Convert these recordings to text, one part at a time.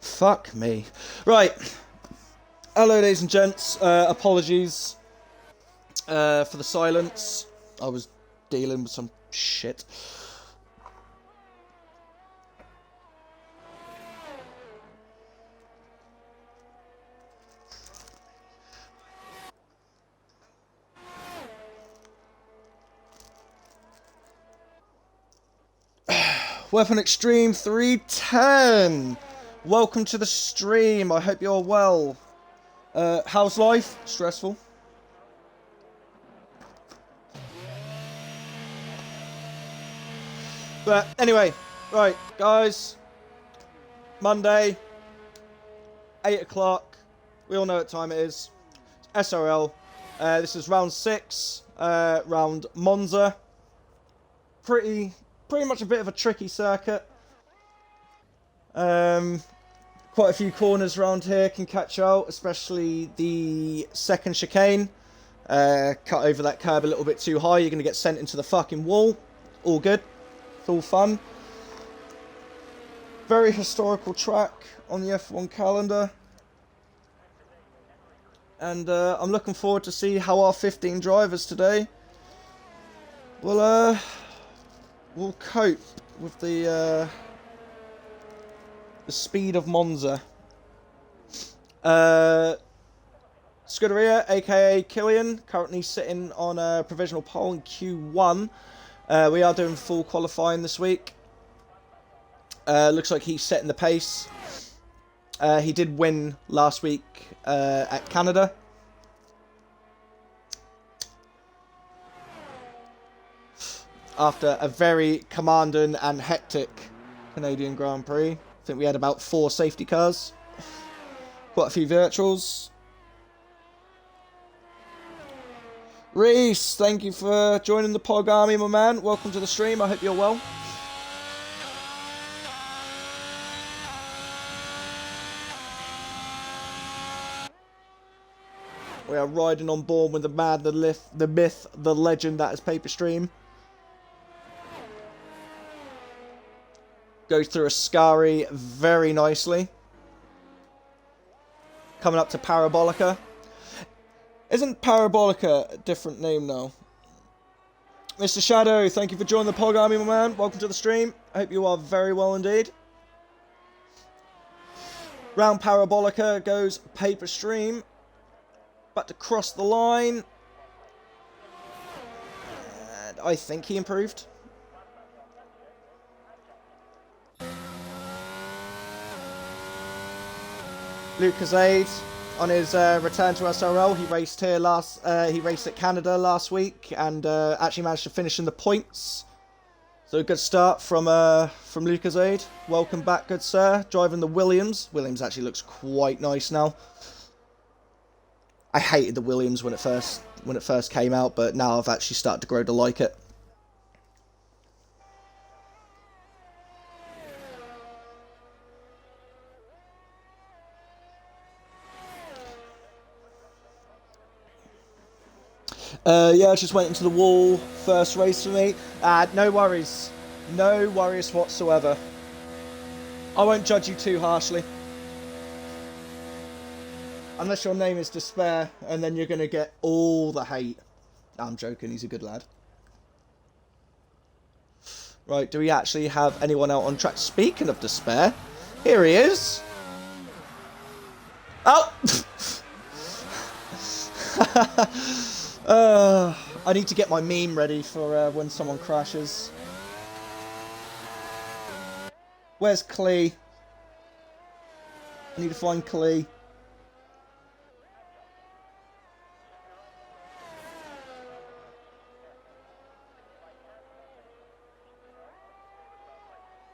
Fuck me. Right. Hello, ladies and gents. Apologies for the silence. I was dealing with some shit. Weapon Extreme 310. Welcome to the stream. I hope you're well. How's life? Stressful. But anyway, right, guys. Monday, 8 o'clock. We all know what time it is. It's SRL. This is round 6. Round Monza. Pretty much a bit of a tricky circuit. Quite a few corners around here can catch out, especially the second chicane. Cut over that curb a little bit too high, you're going to get sent into the fucking wall. All good. It's all fun. Very historical track on the F1 calendar. And I'm looking forward to see how our 15 drivers today will cope with the speed of Monza. Scuderia, aka Killian, currently sitting on a provisional pole in Q1. We are doing full qualifying this week. Looks like he's setting the pace. He did win last week at Canada. After a very commanding and hectic Canadian Grand Prix. I think we had about 4 safety cars. Quite a few virtuals. Reese, thank you for joining the Pog Army, my man. Welcome to the stream. I hope you're well. We are riding on board with the man, the myth, the legend that is Paper Stream. Goes through Ascari very nicely. Coming up to Parabolica. Isn't Parabolica a different name now? Mr. Shadow, thank you for joining the Pog Army, my man. Welcome to the stream. I hope you are very well indeed. Round Parabolica goes Paper Stream. About to cross the line. And I think he improved. Lucas Aid on his return to SRL. He raced here he raced at Canada last week and actually managed to finish in the points. So a good start from Lucas Aid. Welcome back, good sir. Driving the Williams. Williams actually looks quite nice now. I hated the Williams when it first came out, but now I've actually started to grow to like it. Yeah, I just went into the wall. First race for me. No worries. No worries whatsoever. I won't judge you too harshly. Unless your name is Despair, and then you're going to get all the hate. I'm joking, he's a good lad. Right, do we actually have anyone out on track? Speaking of Despair, here he is. Oh! I need to get my meme ready for when someone crashes. Where's Clee? I need to find Clee.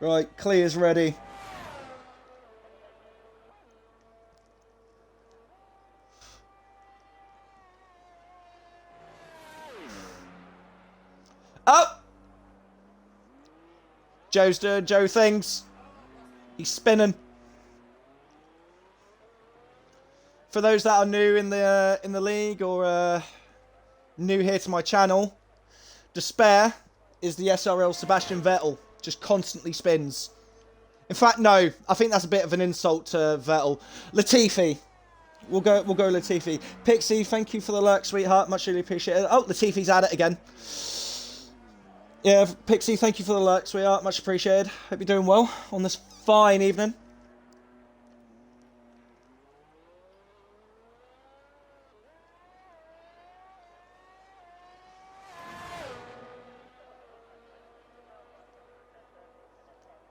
Right, Clee is ready. Oh! Joe's doing Joe things. He's spinning. For those that are new in the league or new here to my channel, Despair is the SRL Sebastian Vettel. Just constantly spins. In fact, no. I think that's a bit of an insult to Vettel. Latifi. We'll go Latifi. Pixie, thank you for the lurk, sweetheart. Much really appreciated. Oh, Latifi's at it again. Yeah, Pixie, thank you for the lurk, sweetheart. Much appreciated. Hope you're doing well on this fine evening.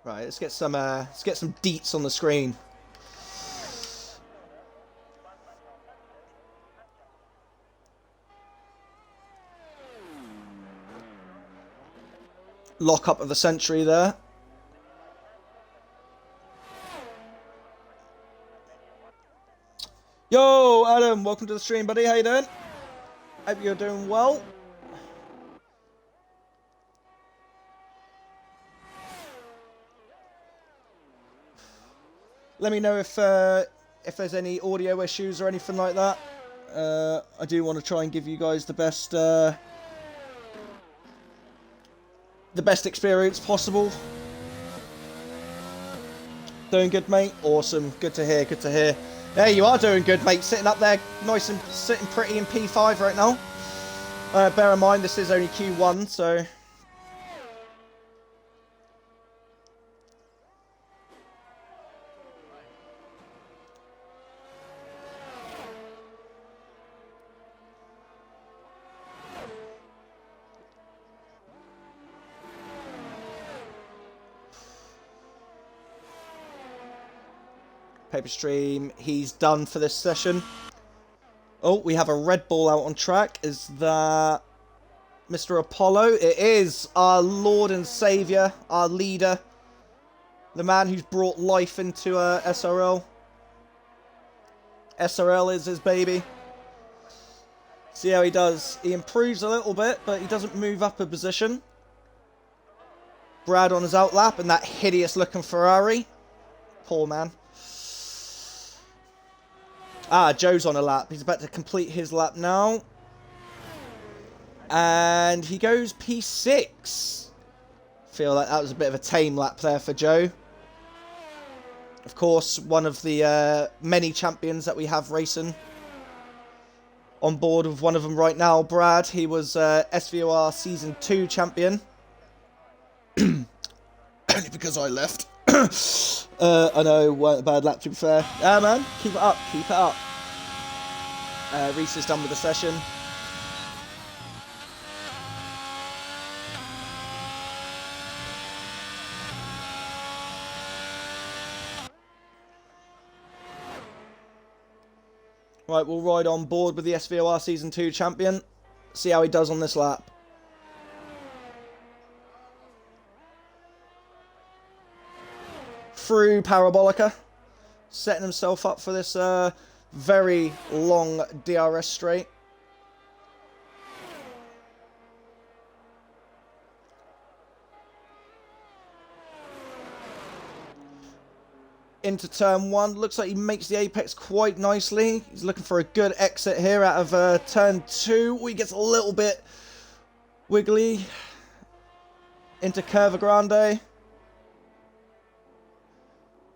Right, let's get some deets on the screen. Lock up of the century there. Yo, Adam, welcome to the stream, buddy. How you doing? Hope you're doing well. Let me know if there's any audio issues or anything like that. I do want to try and give you guys the best experience possible. Doing good, mate? Awesome. Good to hear, good to hear. Yeah, you are doing good, mate. Sitting up there nice and sitting pretty in P5 right now. Bear in mind, this is only Q1, so... Paper stream, he's done for this session. Oh, we have a Red Bull out on track. Is that Mr. Apollo? It is our Lord and Saviour, our leader. The man who's brought life into SRL. SRL is his baby. See how he does. He improves a little bit, but he doesn't move up a position. Brad on his outlap and that hideous looking Ferrari. Poor man. Ah, Joe's on a lap. He's about to complete his lap now. And he goes P6. Feel like that was a bit of a tame lap there for Joe. Of course, one of the many champions that we have racing. On board with one of them right now, Brad. He was SVOR Season 2 champion. Only because I left. I know, weren't a bad lap to be fair. Yeah, man, keep it up, keep it up. Reese is done with the session. Right, we'll ride on board with the SVOR Season 2 champion. See how he does on this lap. Through Parabolica, setting himself up for this very long DRS straight. Into turn 1, looks like he makes the apex quite nicely. He's looking for a good exit here out of turn 2. He gets a little bit wiggly into Curva Grande.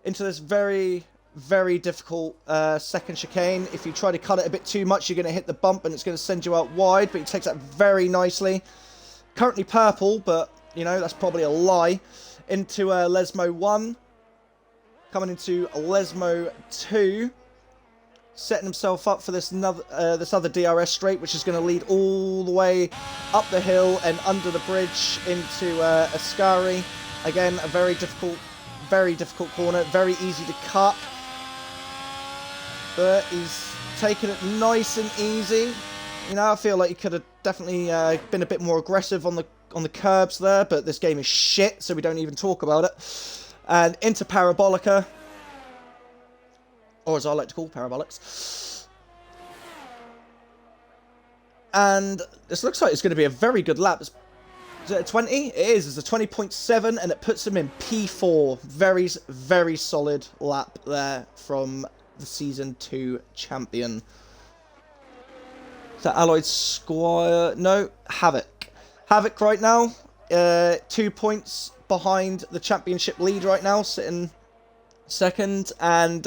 Into this very, very difficult second chicane. If you try to cut it a bit too much, you're going to hit the bump and it's going to send you out wide, but he takes that very nicely. Currently purple, but, you know, that's probably a lie. Into Lesmo 1. Coming into Lesmo 2. Setting himself up for this other DRS straight, which is going to lead all the way up the hill and under the bridge into Ascari. Again, a very difficult corner, very easy to cut, but he's taking it nice and easy. You know, I feel like he could have definitely been a bit more aggressive on the curbs there, but this game is shit, so we don't even talk about it. And into Parabolica, or as I like to call Parabolics. And this looks like it's going to be a very good lap. Is it a 20? It is. It's a 20.7, and it puts him in P4. Very, very solid lap there from the Season 2 champion. Is that Alloyed Squire? No, Havoc. Havoc right now, 2 points behind the championship lead right now, sitting second, and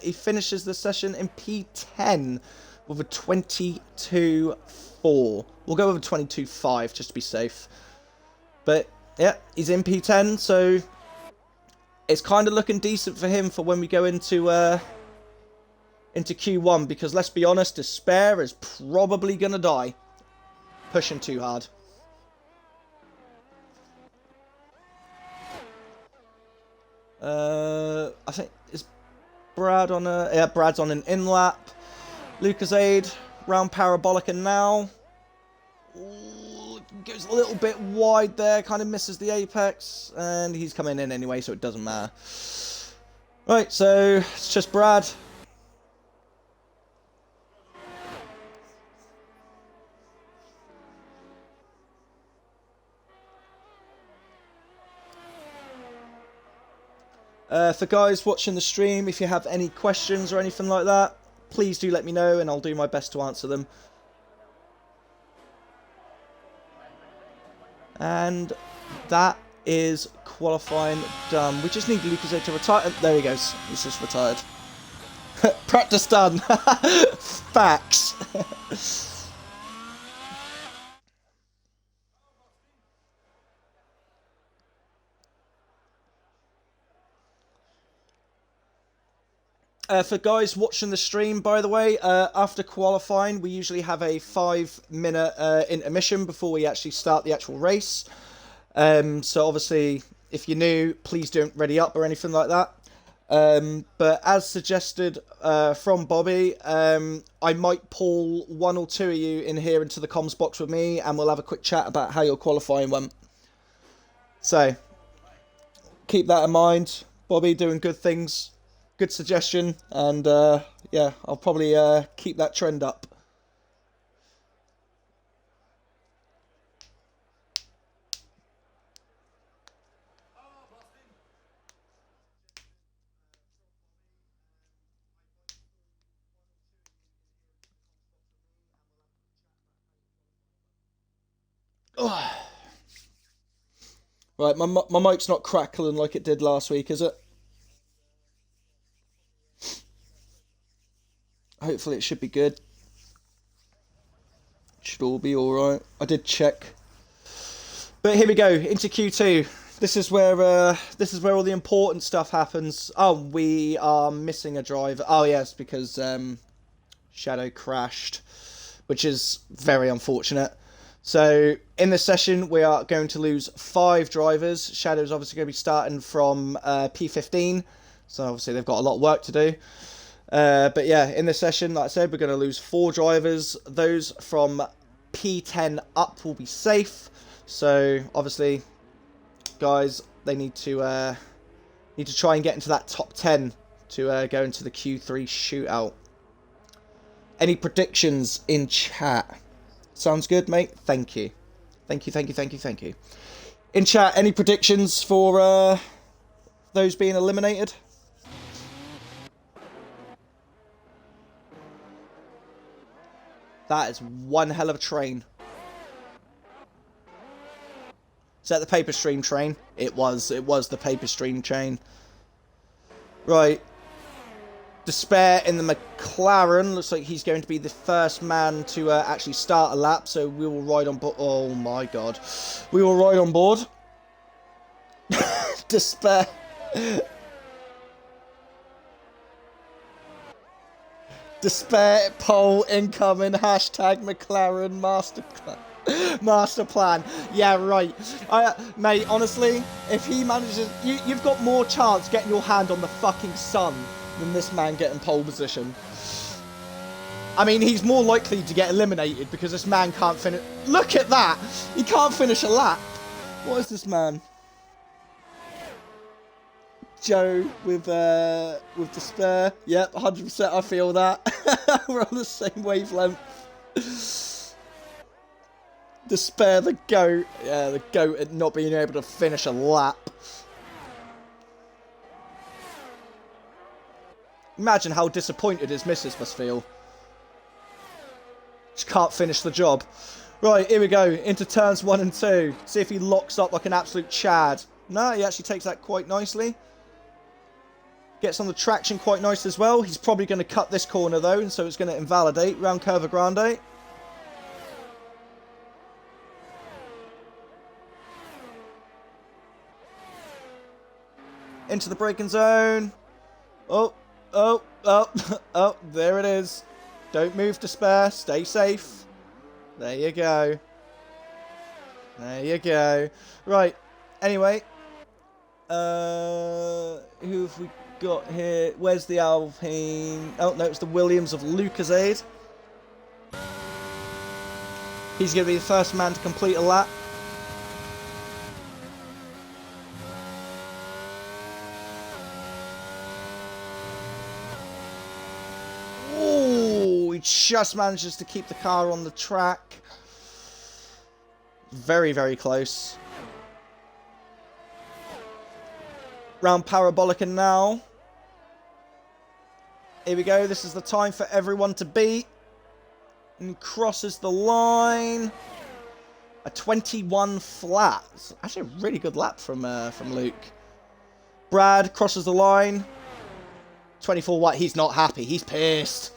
he finishes the session in P10 with a 22.4. We'll go with a 22.5 just to be safe. But yeah, he's in P10, so it's kind of looking decent for him for when we go into Q1, because let's be honest, Despair is probably gonna die pushing too hard. I think is Brad on a Brad's on an in lap. Lucasade round Parabolica now. Ooh, goes a little bit wide there, kind of misses the apex, and he's coming in anyway, so it doesn't matter. Right, so it's just Brad. For guys watching the stream, if you have any questions or anything like that, please do let me know and I'll do my best to answer them. And that is qualifying done. We just need Lucasade to retire. There he goes. He's just retired. Practice done. Facts. For guys watching the stream, by the way, after qualifying, we usually have a 5-minute intermission before we actually start the actual race. So obviously, if you're new, please don't ready up or anything like that. But as suggested from Bobby, I might pull one or two of you in here into the comms box with me, and we'll have a quick chat about how your qualifying went. So, keep that in mind. Bobby doing good things. Good suggestion, and yeah, I'll probably keep that trend up. Oh. Right, my mic's not crackling like it did last week, is it? Hopefully it should be good. Should all be alright. I did check. But here we go, into Q2. This is where all the important stuff happens. Oh, we are missing a driver. Oh yes, because Shadow crashed, which is very unfortunate. So in this session we are going to lose 5 drivers. Shadow's obviously going to be starting from P15, so obviously they've got a lot of work to do. But yeah, in this session, like I said, we're going to lose 4 drivers. Those from P10 up will be safe. So obviously, guys, they need to try and get into that top 10 to go into the Q3 shootout. Any predictions in chat? Sounds good, mate. Thank you. Thank you, thank you, thank you, thank you. In chat, any predictions for those being eliminated? That is one hell of a train. Is that the paper stream train? It was the paper stream train. Right. Despair in the McLaren. Looks like he's going to be the first man to actually start a lap, so we will ride on board. Oh my god. We will ride on board. Despair. Despair pole incoming. Hashtag McLaren master plan. Yeah, right. Mate, honestly, if he manages, you've got more chance getting your hand on the fucking sun than this man getting pole position. I mean, he's more likely to get eliminated because this man can't finish. Look at that. He can't finish a lap. What is this man? Joe with Despair. Yep, 100% I feel that. We're on the same wavelength. Despair the GOAT. Yeah, the GOAT at not being able to finish a lap. Imagine how disappointed his missus must feel. Just can't finish the job. Right, here we go. Into turns 1 and 2. See if he locks up like an absolute Chad. No, he actually takes that quite nicely. Gets on the traction quite nice as well. He's probably going to cut this corner though, so it's going to invalidate round Curva Grande. Into the braking zone. Oh, oh, oh, oh, there it is. Don't move to spare. Stay safe. There you go. There you go. Right. Anyway. Who have we got here? Where's the Alpine? Oh, no, it's the Williams of Lucasade. He's going to be the first man to complete a lap. Ooh, he just manages to keep the car on the track. Very, very close. Round Parabolica now. Here we go. This is the time for everyone to beat. And crosses the line. A 21 flat. It's actually a really good lap from Luke. Brad crosses the line. 24 white. He's not happy. He's pissed.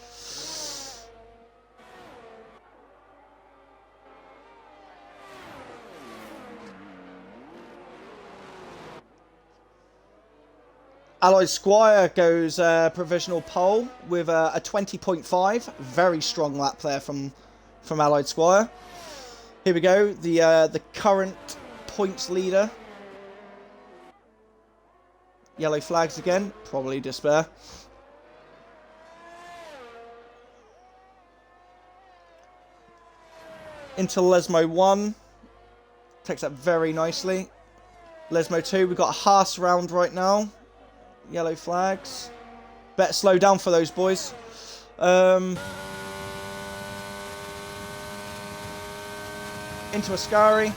Alloy Squire goes provisional pole with a 20.5. Very strong lap there from Allied Squire. Here we go. The current points leader. Yellow flags again. Probably despair. Into Lesmo 1. Takes that very nicely. Lesmo 2. We've got a Haas round right now. Yellow flags. Better slow down for those boys. Into Ascari.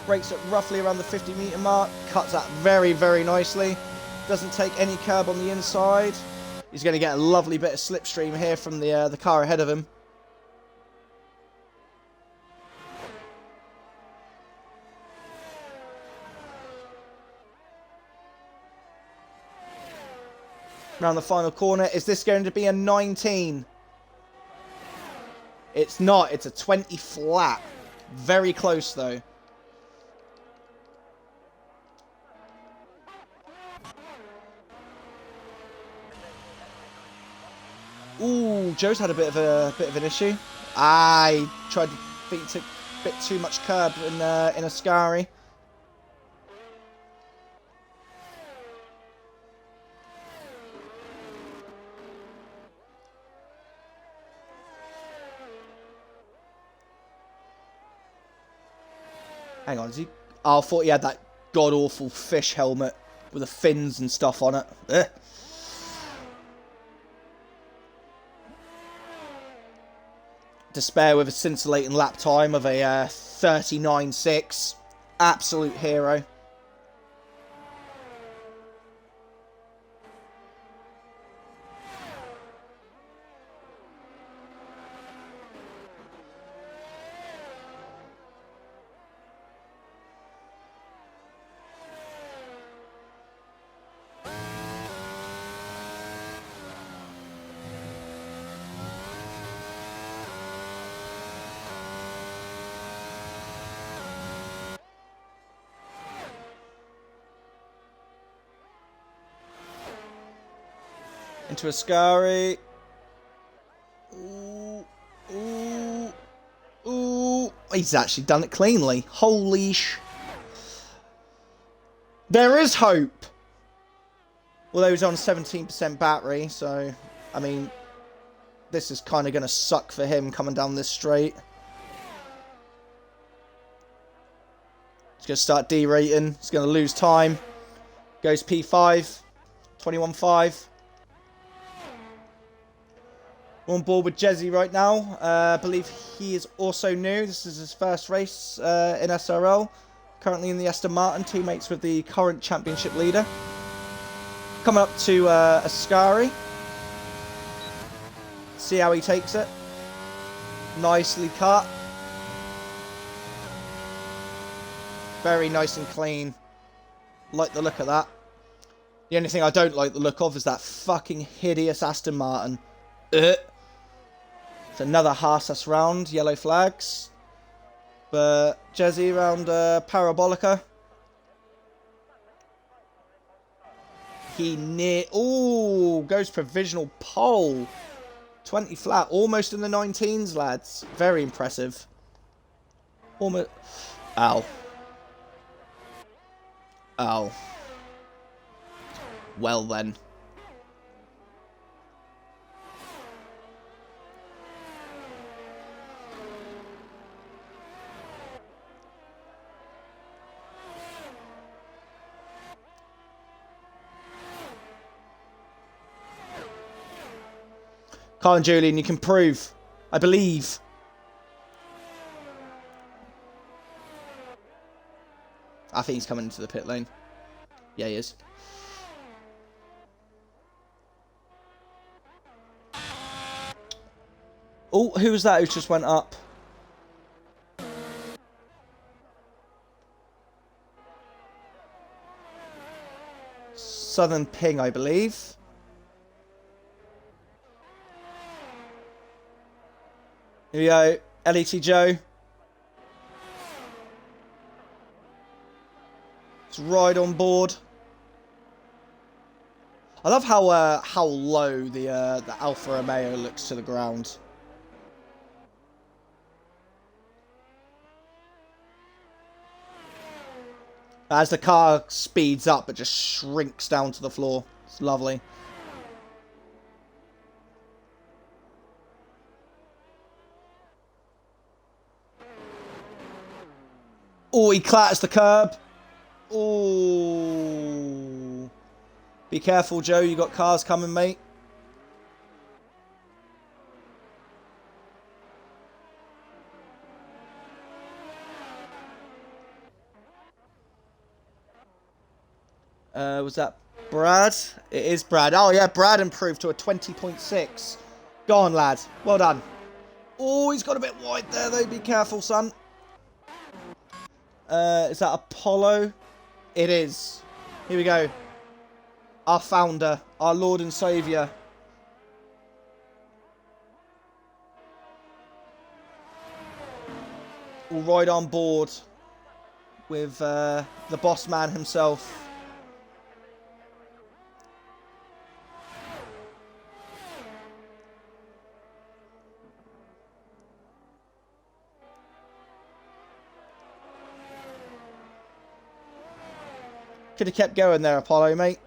Brakes at roughly around the 50-meter mark. Cuts that very, very nicely. Doesn't take any curb on the inside. He's going to get a lovely bit of slipstream here from the car ahead of him. Around the final corner. Is this going to be a 19? It's not. It's a 20 flat. Very close though. Ooh, Joe's had a bit of an issue. He tried to beat a bit too much curb in Ascari. Hang on, is he? Oh, I thought he had that god-awful fish helmet with the fins and stuff on it. Ugh. Despair with a scintillating lap time of a 39.6. Absolute hero. Into Ascari. Ooh, ooh, ooh. He's actually done it cleanly. Holy sh... There is hope. Although he's on 17% battery, so... I mean... This is kind of going to suck for him coming down this straight. He's going to start derating. He's going to lose time. Goes P5. 21.5. We're on board with Jezzy right now. I believe he is also new. This is his first race in SRL. Currently in the Aston Martin, teammates with the current championship leader. Coming up to Ascari. See how he takes it. Nicely cut. Very nice and clean. Like the look of that. The only thing I don't like the look of is that fucking hideous Aston Martin. It's another Haas round, yellow flags. But Jezzy round Parabolica. He goes provisional pole. 20 flat, almost in the 19s, lads. Very impressive. Almost. Ow. Ow. Well then. Carl and Julian, you can prove. I believe. I think he's coming into the pit lane. Yeah, he is. Oh, who was that who just went up? Southern Ping, I believe. Here we go. LET Joe. Let's ride on board. I love how low the Alfa Romeo looks to the ground. As the car speeds up, it just shrinks down to the floor. It's lovely. Oh, he clatters the curb. Oh. Be careful, Joe. You got cars coming, mate. Was that Brad? It is Brad. Oh, yeah, Brad improved to a 20.6. Go on, lad. Well done. Oh, he's got a bit wide there, though. Be careful, son. Is that Apollo? It is. Here we go. Our founder. Our Lord and Saviour. All right on board with the boss man himself. Could have kept going there, Apollo, mate.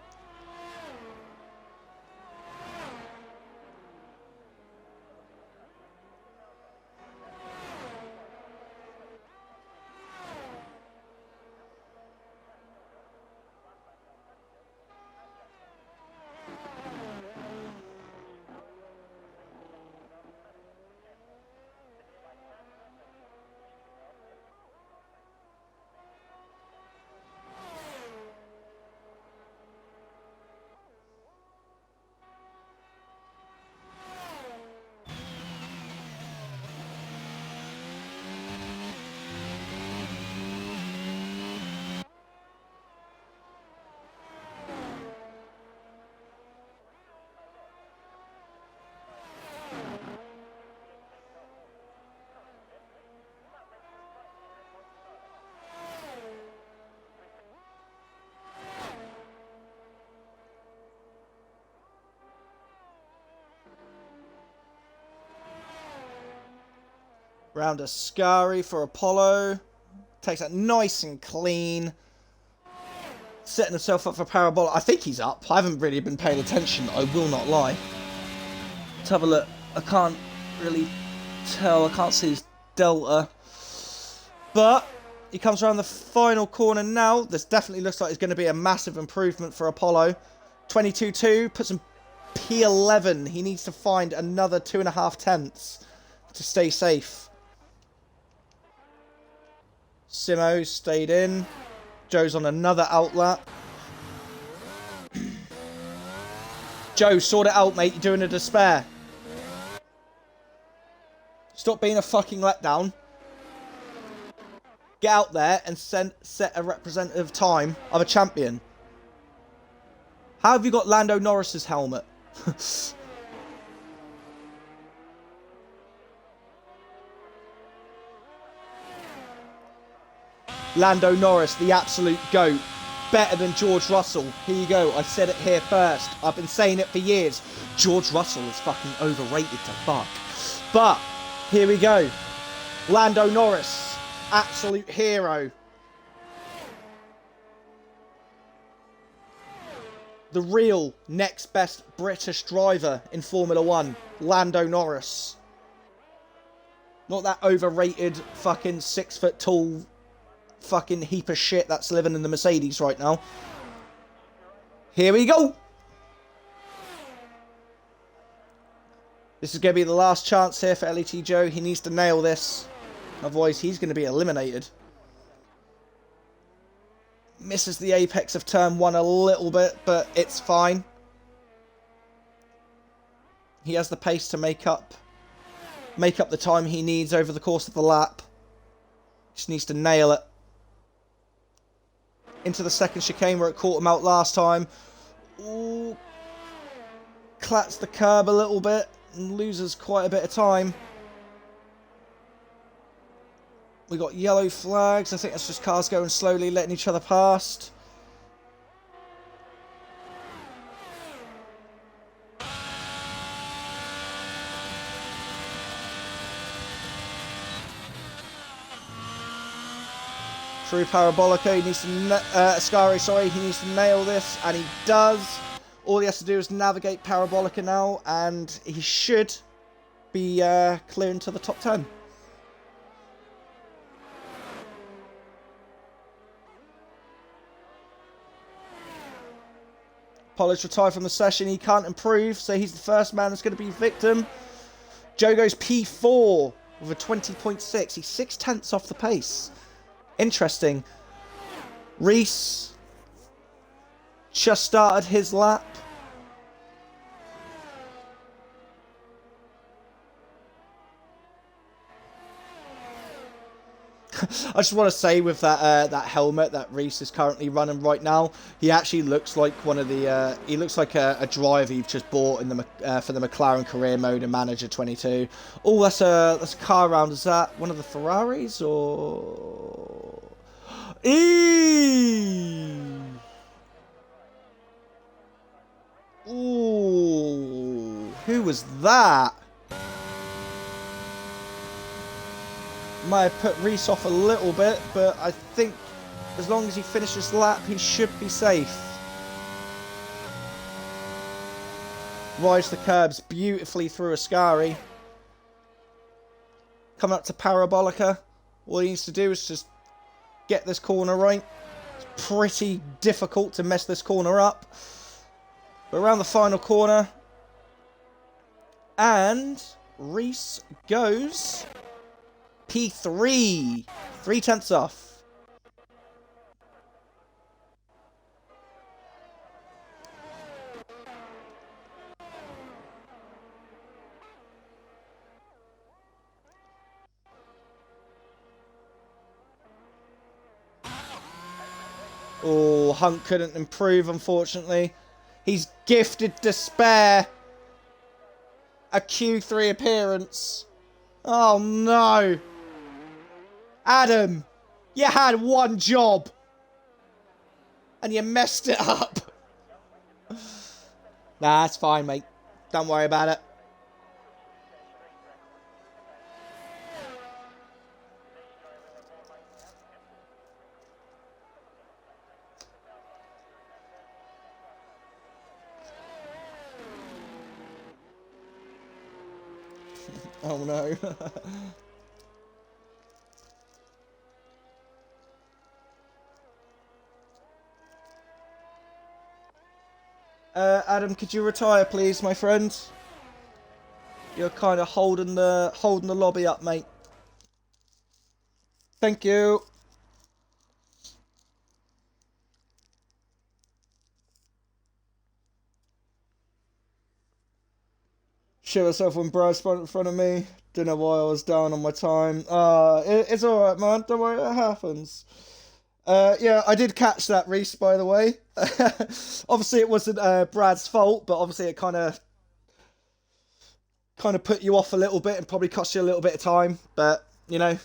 Round a Scary for Apollo. Takes that nice and clean. Setting himself up for Parabola. I think he's up. I haven't really been paying attention. I will not lie. Let's have a look. I can't really tell. I can't see his delta. But he comes around the final corner now. This definitely looks like it's going to be a massive improvement for Apollo. 22.2. Puts him P11. He needs to find another 2.5 tenths to stay safe. Simo stayed in. Joe's on another outlet. Joe, sort it out, mate. You're doing a despair. Stop being a fucking letdown. get out there and set a representative time of a champion. How have you got Lando Norris's helmet? Lando Norris, the absolute GOAT. Better than George Russell. Here you go. I said it here first. I've been saying it for years. George Russell is fucking overrated to fuck. But, here we go. Lando Norris. Absolute hero. The real next best British driver in Formula 1. Lando Norris. Not that overrated fucking 6 foot tall fucking heap of shit that's living in the Mercedes right now. Here we go. This is going to be the last chance here for LET Joe. He needs to nail this. Otherwise, he's going to be eliminated. Misses the apex of turn 1 a little bit, but it's fine. He has the pace to make up the time he needs over the course of the lap. Just needs to nail it. Into the second chicane where it caught him out last time. Ooh. Clats the curb a little bit and loses quite a bit of time. We got yellow flags. I think that's just cars going slowly, letting each other past. Through Parabolica, he needs to Ascari, sorry, he needs to nail this, and he does. All he has to do is navigate Parabolica now, and he should be clearing to the top 10. Pollard retired from the session. He can't improve, so he's the first man that's going to be victim. Joe goes P4 with a 20.6. He's 6/10 off the pace. Interesting. Reese just started his lap. I just want to say with that that helmet that Reese is currently running right now, he actually looks like one of the he looks like a driver you've just bought in the for the McLaren career mode in Manager 22. Oh, that's a car round. Is that one of the Ferraris or? Eee! Ooh, who was that? Might have put Reese off a little bit, but I think as long as he finishes the lap, he should be safe. Rides the curbs beautifully through Ascari. Coming up to Parabolica. All he needs to do is just get this corner right. It's pretty difficult to mess this corner up. But around the final corner. And Reese goes P3. 3/10 off. Oh, Hunt couldn't improve, unfortunately. He's gifted Despair a Q3 appearance. Oh, no. Adam, you had one job. And you messed it up. Nah, it's fine, mate. Don't worry about it. Oh no. Adam, could you retire, please, my friend? You're kind of holding the lobby up, mate. Thank you. shit myself when Brad spun in front of me. Don't know why I was down on my time. It's alright, man. Don't worry, it happens. Yeah, I did catch that, Reese, by the way. Obviously, it wasn't Brad's fault, but obviously it kind of put you off a little bit and probably cost you a little bit of time. But, you know,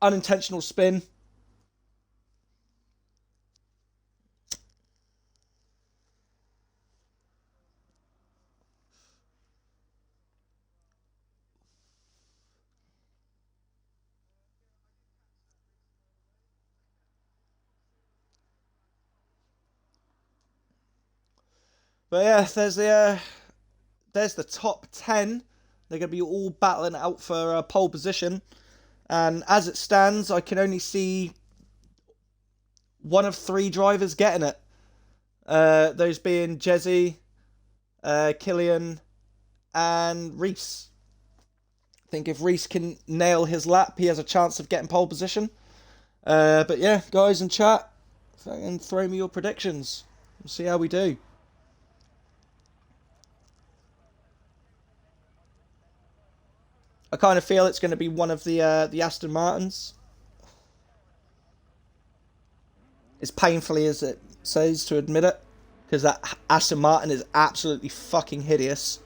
unintentional spin. But yeah, there's the top 10. They're going to be all battling out for pole position. And as it stands, I can only see one of 3 drivers getting it. Those being Jezzy, Killian, and Reese. I think if Reese can nail his lap, he has a chance of getting pole position. But yeah, guys in chat, fucking throw me your predictions. We'll see how we do. I kind of feel it's going to be one of the Aston Martins. As painfully as it says to admit it, because that Aston Martin is absolutely fucking hideous.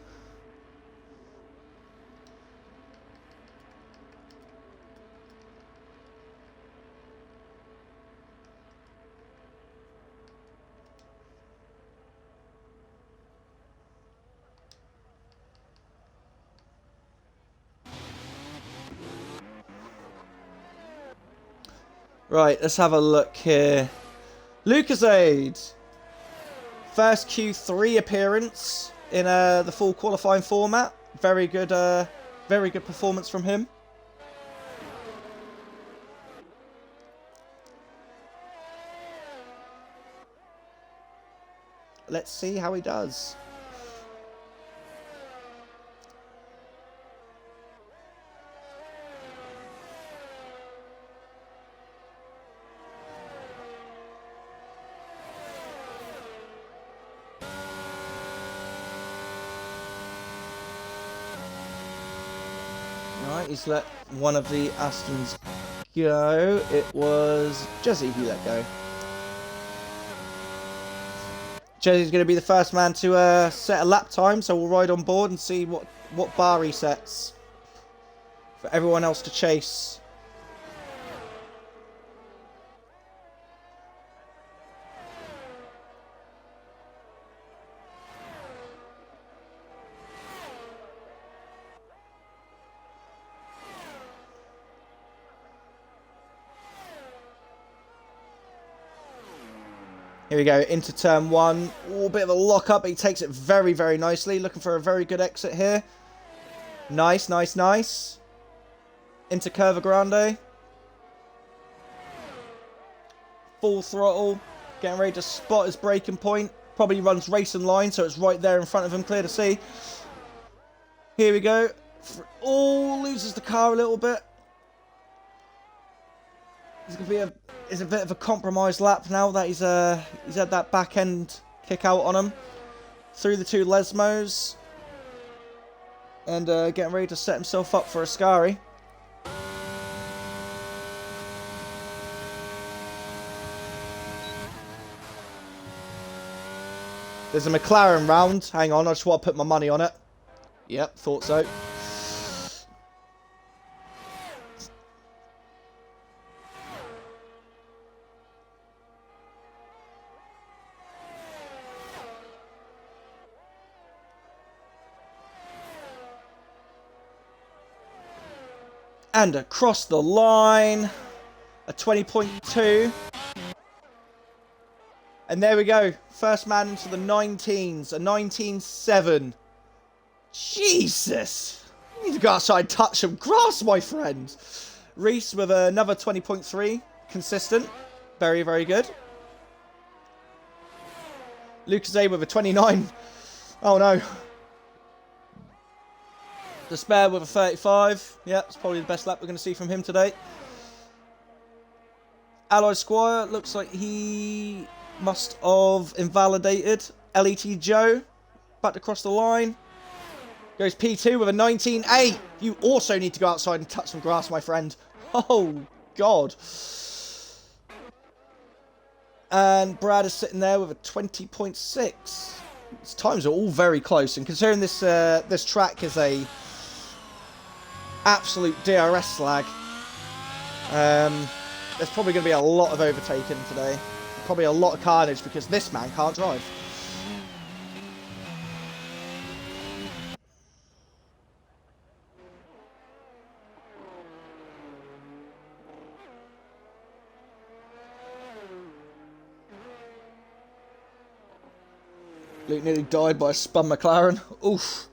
Right, let's have a look here. Lucasade. First Q3 appearance in the full qualifying format. Very good performance from him. Let's see how he does. Right, he's let one of the Astons go. It was Jezzy who let go. Jezzy's going to be the first man to set a lap time, so we'll ride on board and see what bar he sets for everyone else to chase. Here we go, into turn 1. Ooh, bit of a lock up, but he takes it very, very nicely. Looking for a very good exit here. Nice, nice, nice. Into Curva Grande. Full throttle. Getting ready to spot his braking point. Probably runs racing line, so it's right there in front of him, clear to see. Here we go. Oh, loses the car a little bit. It's going to be a bit of a compromised lap now that he's had that back end kick out on him. Through the 2 Lesmos. And getting ready to set himself up for a Ascari. There's a McLaren round. Hang on, I just want to put my money on it. Yep, thought so. And across the line, a 20.2. And there we go. First man into the 19s, a 19.7. Jesus. You need to go outside and touch some grass, my friend. Reese with another 20.3. Consistent. Very, very good. Lucasade with a 29. Oh no. Despair with a 35. Yeah, it's probably the best lap we're going to see from him today. Alloy Squire, looks like he must have invalidated. LET Joe, back across the line. Goes P2 with a 19.8. You also need to go outside and touch some grass, my friend. Oh, God. And Brad is sitting there with a 20.6. His times are all very close. And considering this this track is a absolute DRS slag, there's probably going to be a lot of overtaking today. Probably a lot of carnage because this man can't drive. Luke nearly died by a spun McLaren. Oof.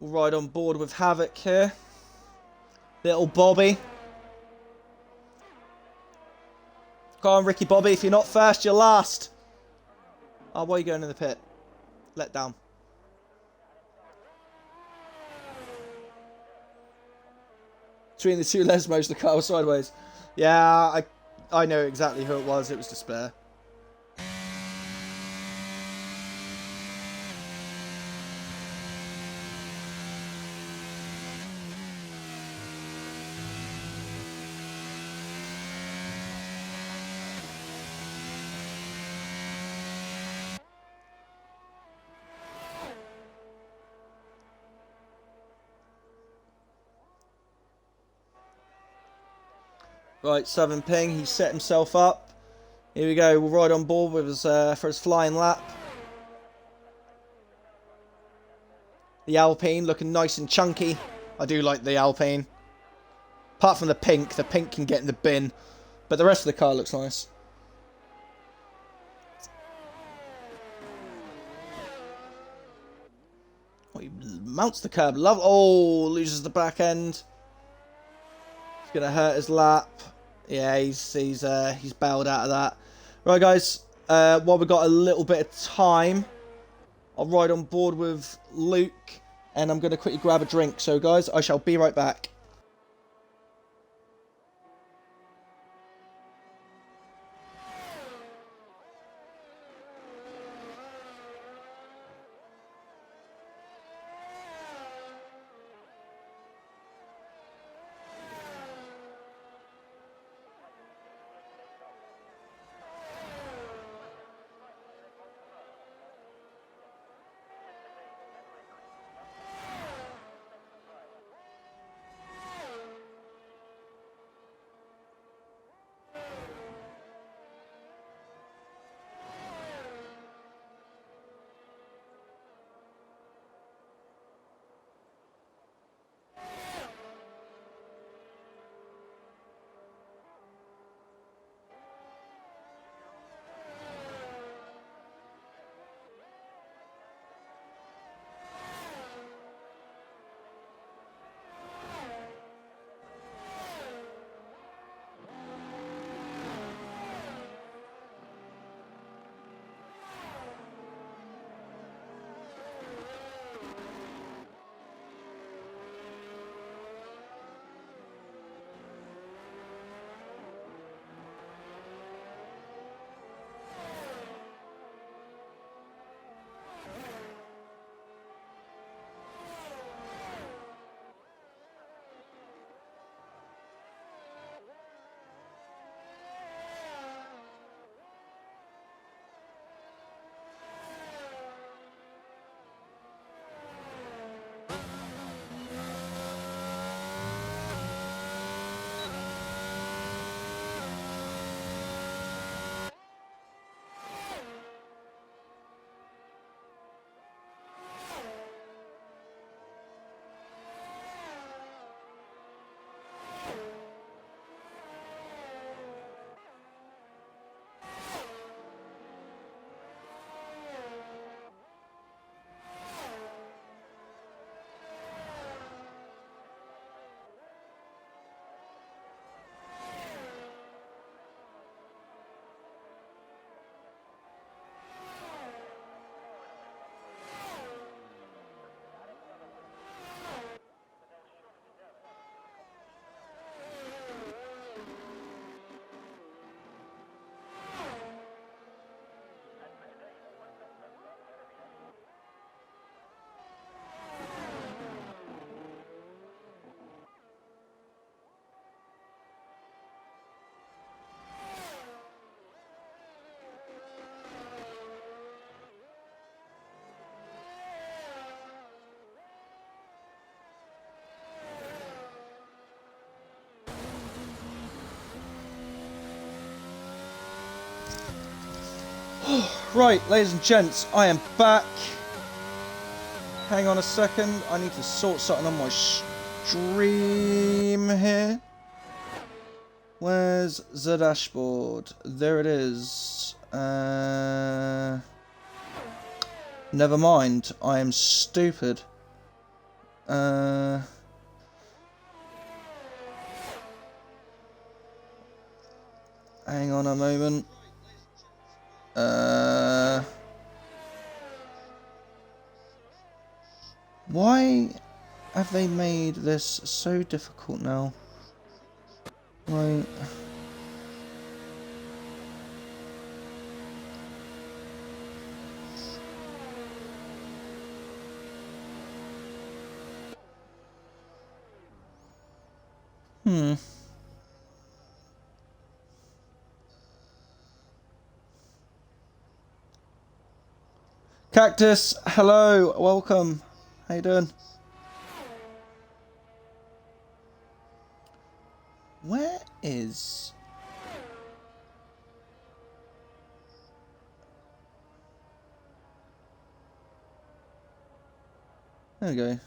We'll ride on board with Havoc here. Little Bobby. Come on, Ricky Bobby. If you're not first, you're last. Oh, why are you going in the pit? Let down. Between the two Lesmos, the car was sideways. Yeah, I know exactly who it was. It was Despair. Right, Southern Ping, he set himself up. Here we go, we'll ride on board with his, for his flying lap. The Alpine looking nice and chunky. I do like the Alpine. Apart from the pink can get in the bin. But the rest of the car looks nice. Oh, he mounts the curb. Oh, loses the back end. It's gonna hurt his lap. Yeah, he's bailed out of that. Right, guys. While we've got a little bit of time, I'll ride on board with Luke, and I'm gonna quickly grab a drink. So, guys, I shall be right back. Right, ladies and gents, I am back. Hang on a second, I need to sort something on my stream here. Where's the dashboard? There it is. Never mind, I am stupid. Hang on a moment. Why have they made this so difficult now? Right. Cactus, hello, welcome. How you doing? Where is... There we go.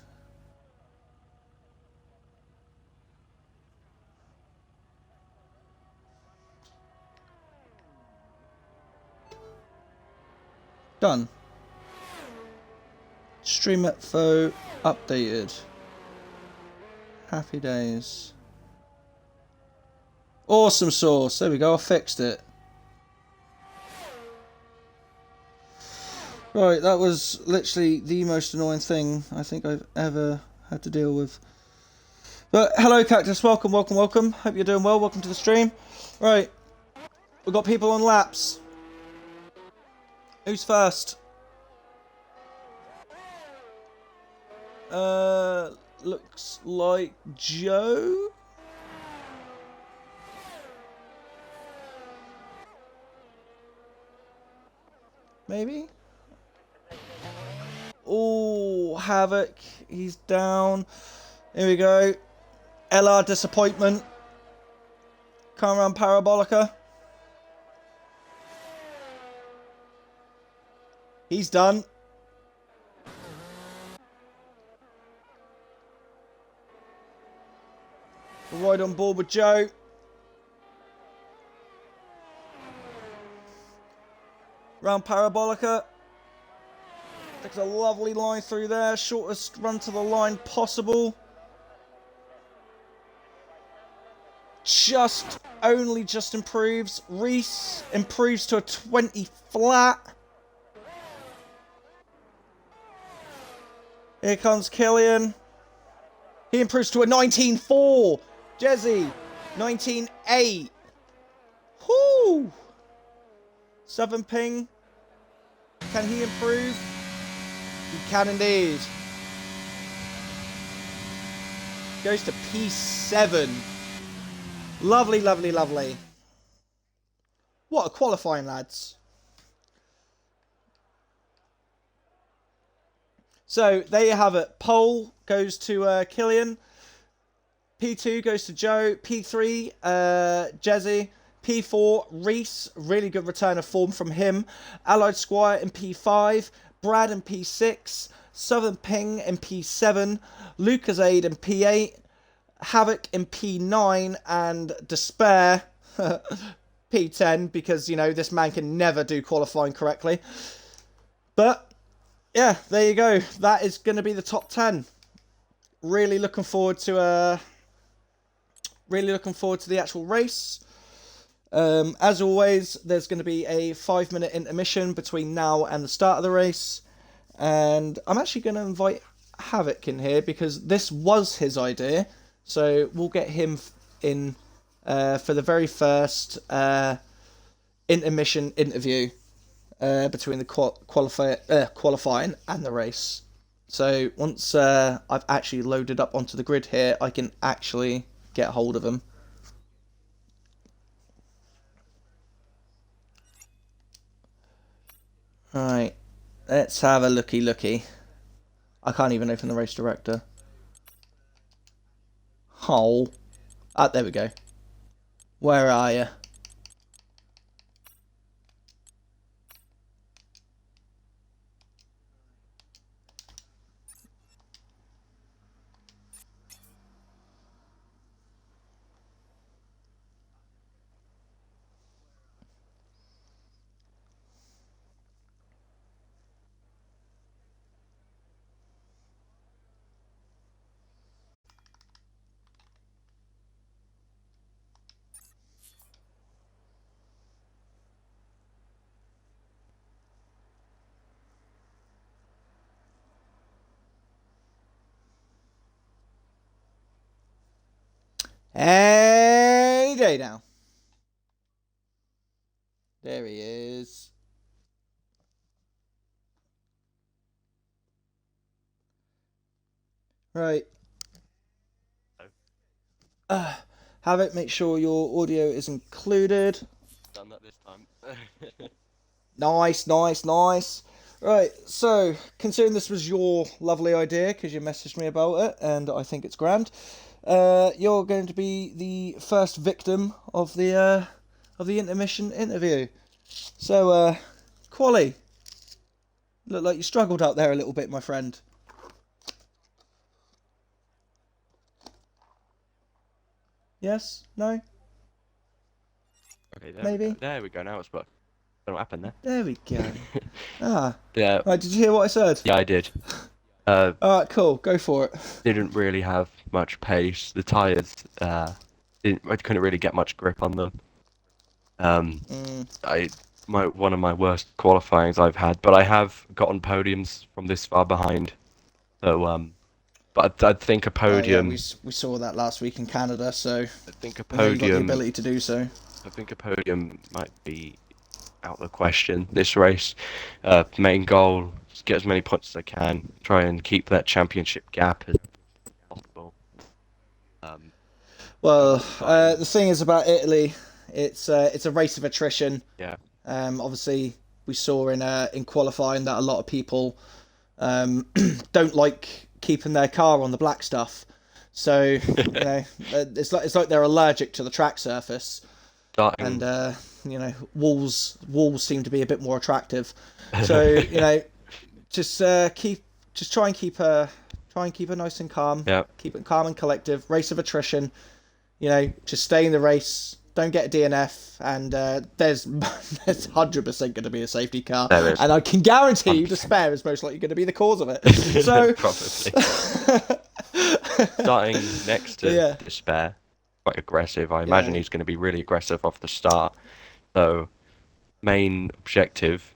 Done. Stream info updated. Happy days. Awesome sauce. There we go. I fixed it. Right, that was literally the most annoying thing I think I've ever had to deal with. But hello, Cactus. Welcome, welcome, welcome. Hope you're doing well. Welcome to the stream. Right, we've got people on laps. Who's first? Looks like Joe. Maybe. Oh, Havoc. He's down. Here we go. LR Disappointment. Come around Parabolica. He's done. Right on board with Joe. Round Parabolica. Takes a lovely line through there. Shortest run to the line possible. Only just improves. Reese improves to a 20 flat. Here comes Killian. He improves to a 19.4. Jezzy, 19.8. Whoo! 7 ping. Can he improve? He can indeed. Goes to P7. Lovely, lovely, lovely. What a qualifying, lads. So, there you have it. Pole goes to Killian. P2 goes to Joe. P3, Jezzy. P4, Reese. Really good return of form from him. Allied Squire in P5. Brad in P6. Southern Ping in P7. Lucasade in P8. Havoc in P9. And Despair P10. Because, you know, this man can never do qualifying correctly. But... yeah, there you go. That is going to be the top 10. Really looking forward to the actual race. As always, there's going to be a 5-minute intermission between now and the start of the race. And I'm actually going to invite Havoc in here because this was his idea. So we'll get him in for the very first intermission interview. Between the qualifying and the race. So once I've actually loaded up onto the grid here, I can actually get hold of him. Right, let's have a looky. I can't even open the race director. Oh, there we go. Where are you? Any day now. There he is. Right. Have it. Make sure your audio is included. Done that this time. Nice, nice, nice. Right, so considering this was your lovely idea because you messaged me about it, and I think it's grand, you're going to be the first victim of the intermission interview. So, Quali, look like you struggled out there a little bit, my friend. Yes? No? Okay, Maybe? There we go. Now it's working. I don't know what happened there. There we go. Ah. Yeah. Right, did you hear what I said? Yeah, I did. Alright, cool. Go for it. Didn't really have much pace. The tires, I couldn't really get much grip on them. One of my worst qualifyings I've had, but I have gotten podiums from this far behind. So, but I'd think a podium. Yeah, we saw that last week in Canada, so I think a I know you got the podium. ability to do so. I think a podium might be out of the question this race. Main goal: just get as many points as I can. Try and keep that championship gap as possible. Well, the thing is about Italy, it's a race of attrition. Yeah. Obviously, we saw in qualifying that a lot of people don't like keeping their car on the black stuff. So you know, it's like they're allergic to the track surface. Starting. And you know, walls seem to be a bit more attractive. So you know, just try and keep her nice and calm. Yeah. Keep it calm and collective. Race of attrition. You know, just stay in the race. Don't get a DNF, and there's 100% going to be a safety car, and I can guarantee you the spare is most likely going to be the cause of it. So probably starting next to the spare, quite aggressive. I imagine he's going to be really aggressive off the start. So, main objective: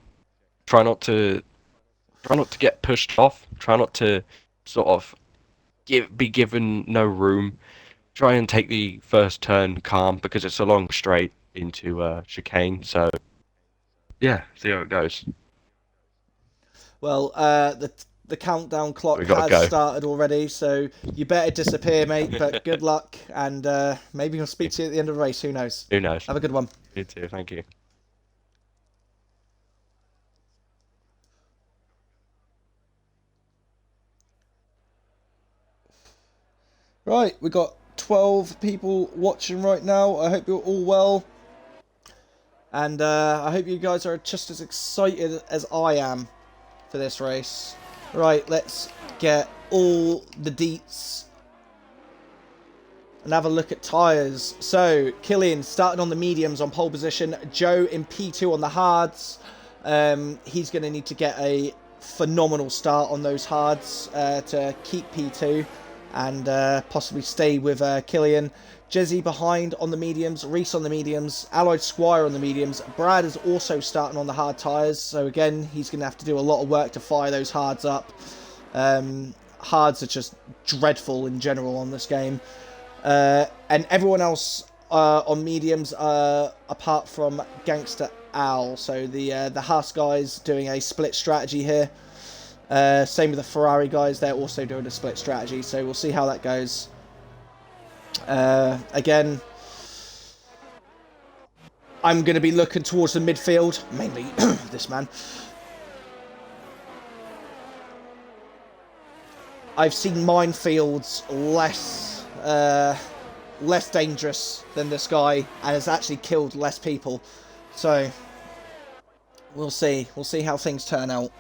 try not to get pushed off. Try not to sort of be given no room. Try and take the first turn calm because it's a long straight into chicane. So, yeah, see how it goes. Well, the countdown clock has started already, so you better disappear, mate. But good luck, and maybe we'll speak to you at the end of the race. Who knows? Who knows? Have a good one. You too. Thank you. Right, we got 12 people watching right now. I hope you're all well. And I hope you guys are just as excited as I am for this race. Right, let's get all the deets and have a look at tyres. So, Killian starting on the mediums on pole position. Joe in P2 on the hards. He's going to need to get a phenomenal start on those hards to keep P2 and possibly stay with Killian. Jezzy behind on the mediums, Reese on the mediums, Allied Squire on the mediums. Brad is also starting on the hard tyres, so again, he's going to have to do a lot of work to fire those hards up. Hards are just dreadful in general on this game. And everyone else on mediums, apart from Gangster Al, so the Haas guys doing a split strategy here. Same with the Ferrari guys, they're also doing a split strategy, so we'll see how that goes. Again, I'm going to be looking towards the midfield, mainly this man. I've seen minefields less dangerous than this guy, and has actually killed less people. So, we'll see. We'll see how things turn out.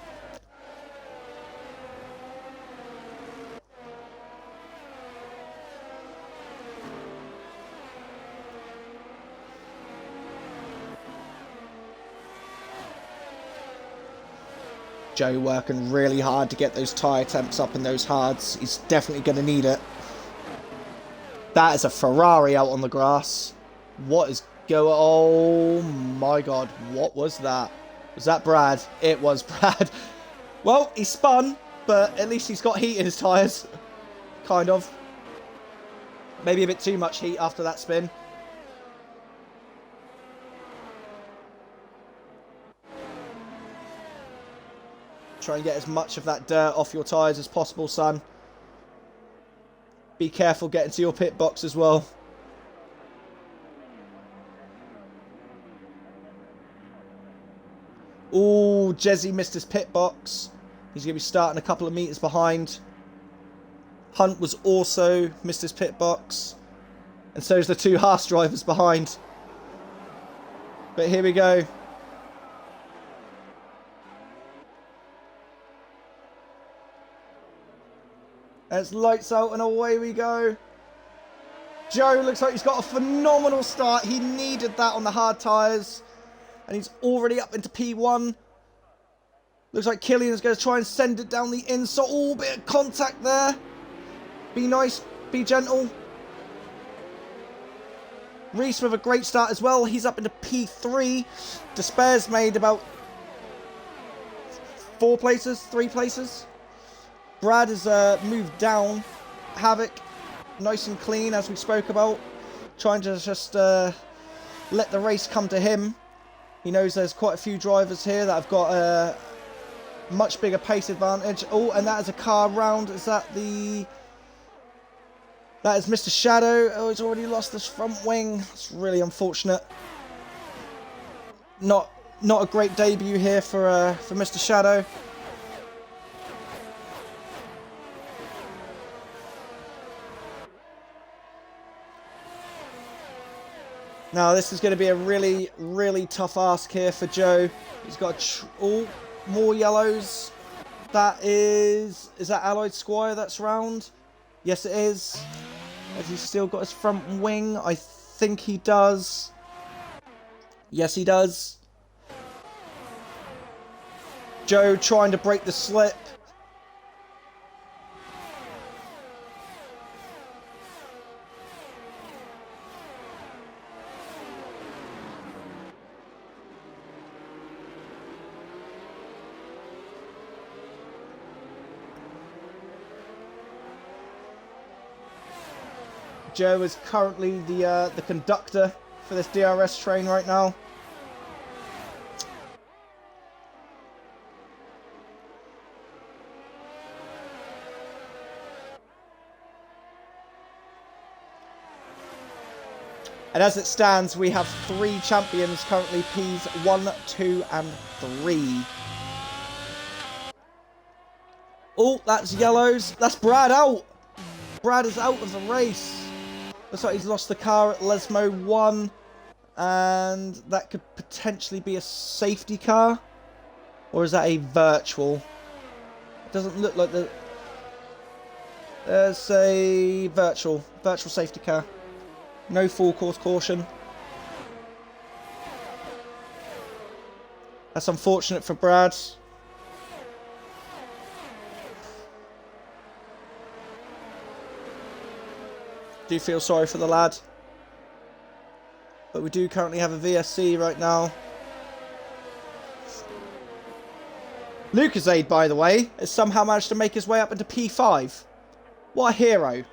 Joe working really hard to get those tyre temps up in those hards. He's definitely going to need it. That is a Ferrari out on the grass. What is going... Oh my god. What was that? Was that Brad? It was Brad. Well, he spun, but at least he's got heat in his tyres. Kind of. Maybe a bit too much heat after that spin. Try and get as much of that dirt off your tyres as possible, son. Be careful getting to your pit box as well. Ooh, Jezzy missed his pit box. He's going to be starting a couple of meters behind. Hunt was also missed his pit box. And so is the two Haas drivers behind. But here we go. It's lights out and away we go. Joe looks like he's got a phenomenal start. He needed that on the hard tyres. And he's already up into P1. Looks like Killian is going to try and send it down the inside. Oh, bit of contact there. Be nice. Be gentle. Reese with a great start as well. He's up into P3. Despair's made about 3 places. Brad has moved down. Havoc, nice and clean, as we spoke about. Trying to just let the race come to him. He knows there's quite a few drivers here that have got a much bigger pace advantage. Oh, and that is a car round. Is that the... That is Mr. Shadow. Oh, he's already lost his front wing. It's really unfortunate. Not a great debut here for Mr. Shadow. Now, this is going to be a really, really tough ask here for Joe. He's got more yellows. That is that Alloyed Squire that's round? Yes, it is. Has he still got his front wing? I think he does. Yes, he does. Joe trying to break the slip. Joe is currently the conductor for this DRS train right now. And as it stands, we have 3 champions currently, Ps 1, 2 and 3. Oh, that's yellows. That's Brad out. Brad is out of the race. Looks like he's lost the car at Lesmo 1. And that could potentially be a safety car. Or is that a virtual? It doesn't look like the... There's a virtual safety car. No full course caution. That's unfortunate for Brad. Do feel sorry for the lad. But we do currently have a VSC right now. Lucasade, by the way, has somehow managed to make his way up into P5. What a hero.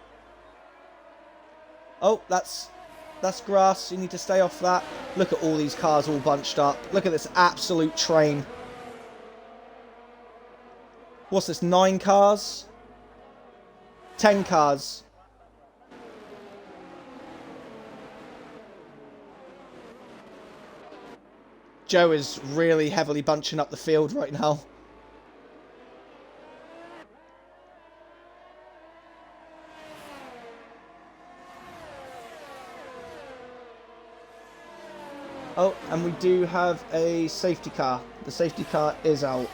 Oh, that's grass. You need to stay off that. Look at all these cars all bunched up. Look at this absolute train. What's this, 9 cars? 10 cars. Joe is really heavily bunching up the field right now. Oh, and we do have a safety car. The safety car is out.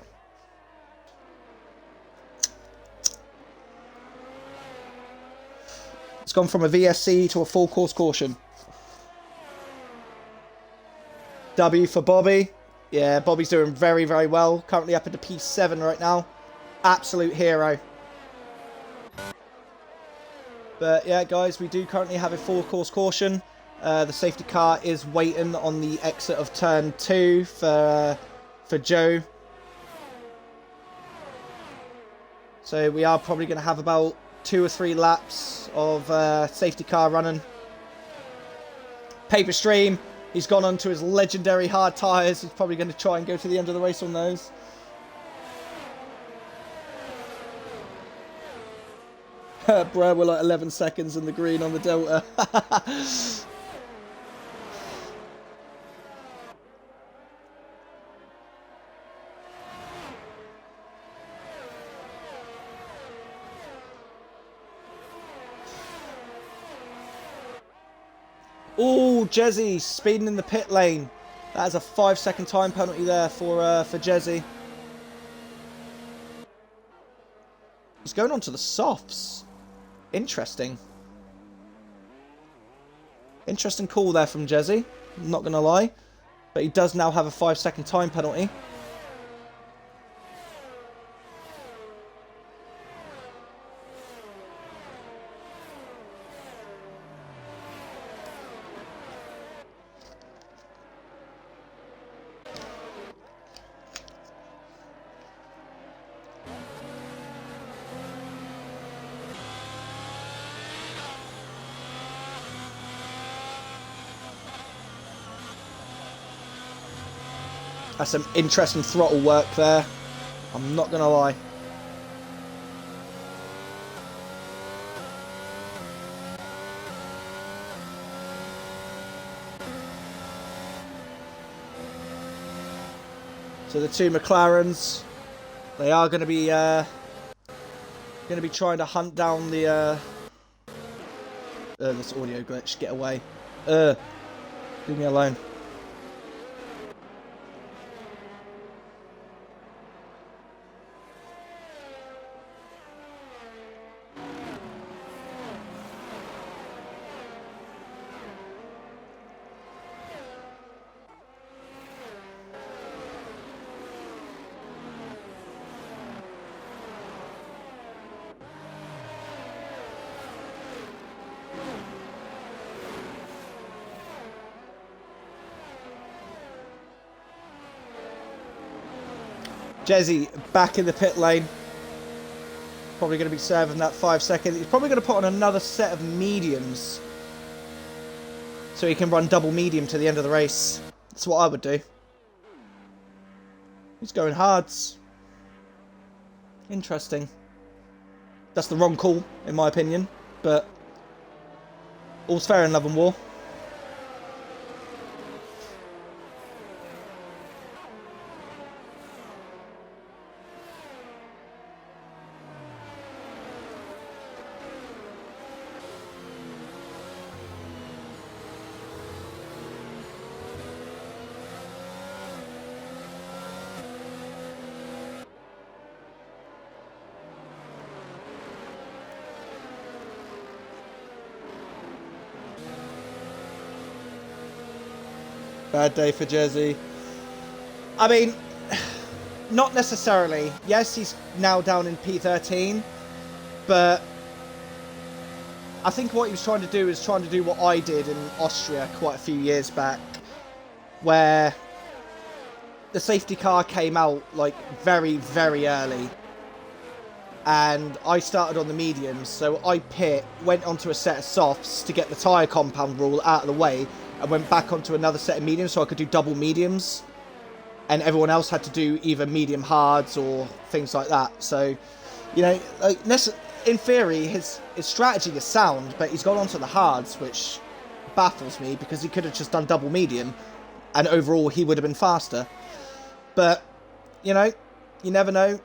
It's gone from a VSC to a full course caution. W for Bobby. Yeah, Bobby's doing very, very well. Currently up into P7 right now. Absolute hero. But yeah, guys, we do currently have a full course caution. The safety car is waiting on the exit of turn 2 for Joe. So we are probably going to have about 2 or 3 laps of safety car running. Paper Stream, he's gone on to his legendary hard tyres. He's probably going to try and go to the end of the race on those. Bruh, we're like 11 seconds in the green on the Delta. Oh, Jezzy speeding in the pit lane. That is a 5-second time penalty there for Jezzy. He's going on to the softs. Interesting. Interesting call there from Jezzy. I'm not going to lie. But he does now have a 5-second time penalty. That's some interesting throttle work there. I'm not going to lie. So the 2 McLarens, they are going to be trying to hunt down the this audio glitch. Get away. Leave me alone. Jezzy back in the pit lane. Probably going to be serving that 5 seconds. He's probably going to put on another set of mediums, so he can run double medium to the end of the race. That's what I would do. He's going hards. Interesting. That's the wrong call, in my opinion, but all's fair in love and war. Bad day for Jezzy. I mean, not necessarily. Yes, he's now down in P13, but I think what he was trying to do is trying to do what I did in Austria quite a few years back, where the safety car came out like very, very early, and I started on the mediums, so I went onto a set of softs to get the tyre compound rule out of the way, and went back onto another set of mediums so I could do double mediums, and everyone else had to do either medium hards or things like that. So, you know, like, in theory his strategy is sound, but he's gone onto the hards, which baffles me, because he could have just done double medium and overall he would have been faster. But, you know, you never know.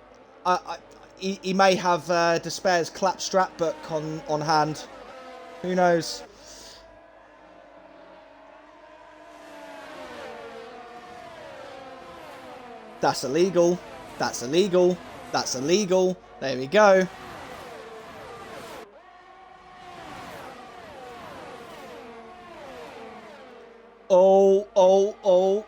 He may have Despair's clapstrap book on hand. Who knows? That's illegal. That's illegal. That's illegal. There we go. Oh, oh, oh.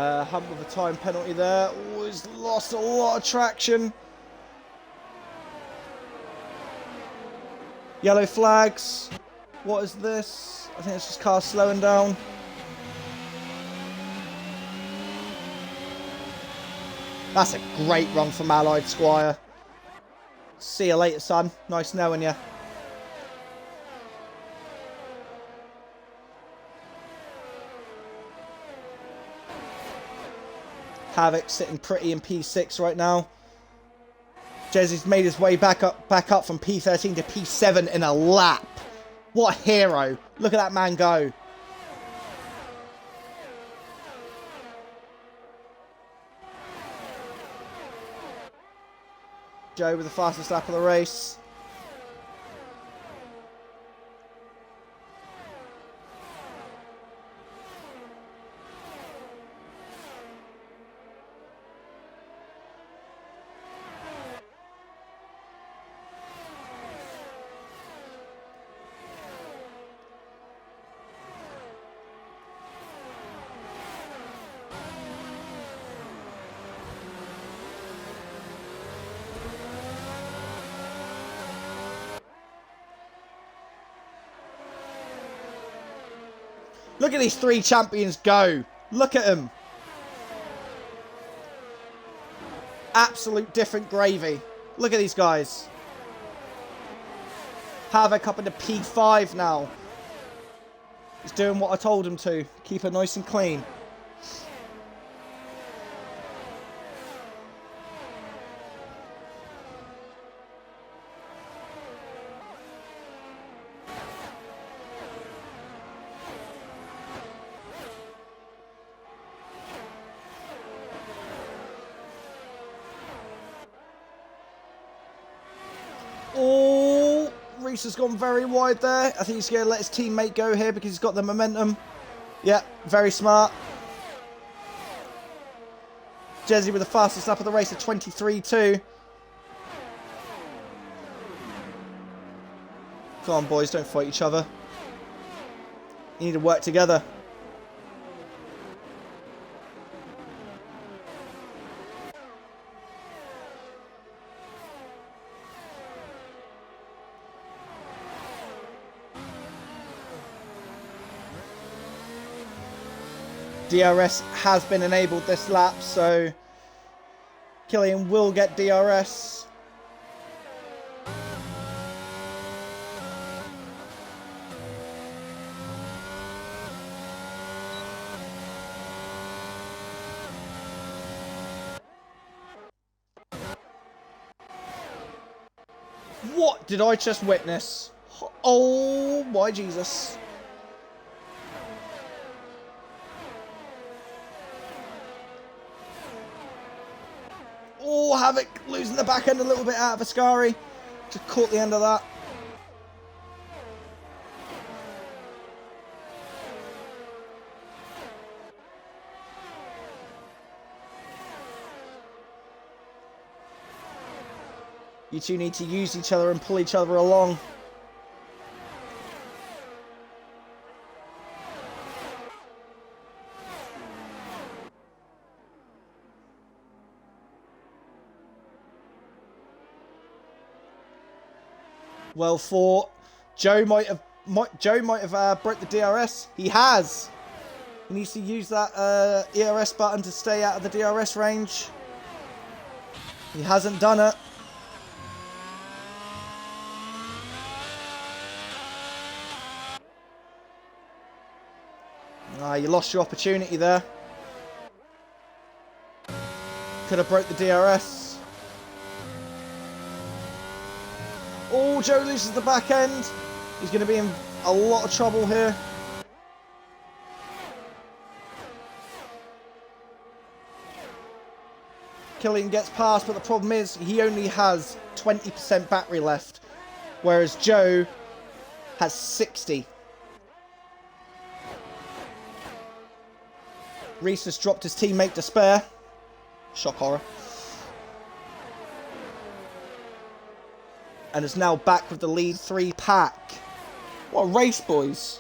Hunt with a time penalty there. Oh, he's lost a lot of traction. Yellow flags. What is this? I think it's just cars slowing down. That's a great run from Allied Squire. See you later, son. Nice knowing you. Havoc sitting pretty in P6 right now. Jezzy's made his way back up from P13 to P7 in a lap. What a hero. Look at that man go. Joe with the fastest lap of the race. Look at these three champions go. Look at them. Absolute different gravy. Look at these guys. Havoc up into P5 now. He's doing what I told him to. Keep it nice and clean. Oh, Reese has gone very wide there. I think he's going to let his teammate go here because he's got the momentum. Yeah, very smart. Jezzy with the fastest lap of the race at 23.2. Come on, boys, don't fight each other. You need to work together. DRS has been enabled this lap, so Killian will get DRS. What did I just witness? Oh my Jesus. Oh, Havoc losing the back end a little bit out of Ascari. Just caught the end of that. You two need to use each other and pull each other along. Well fought. Joe might have broke the DRS. He has. He needs to use that ERS button to stay out of the DRS range. He hasn't done it. Ah, you lost your opportunity there. Could have broke the DRS. Oh, Joe loses the back end. He's going to be in a lot of trouble here. Killian gets past, but the problem is he only has 20% battery left, whereas Joe has 60. Reese has dropped his teammate to spare. Shock horror. And is now back with the lead 3 pack. What a race, boys.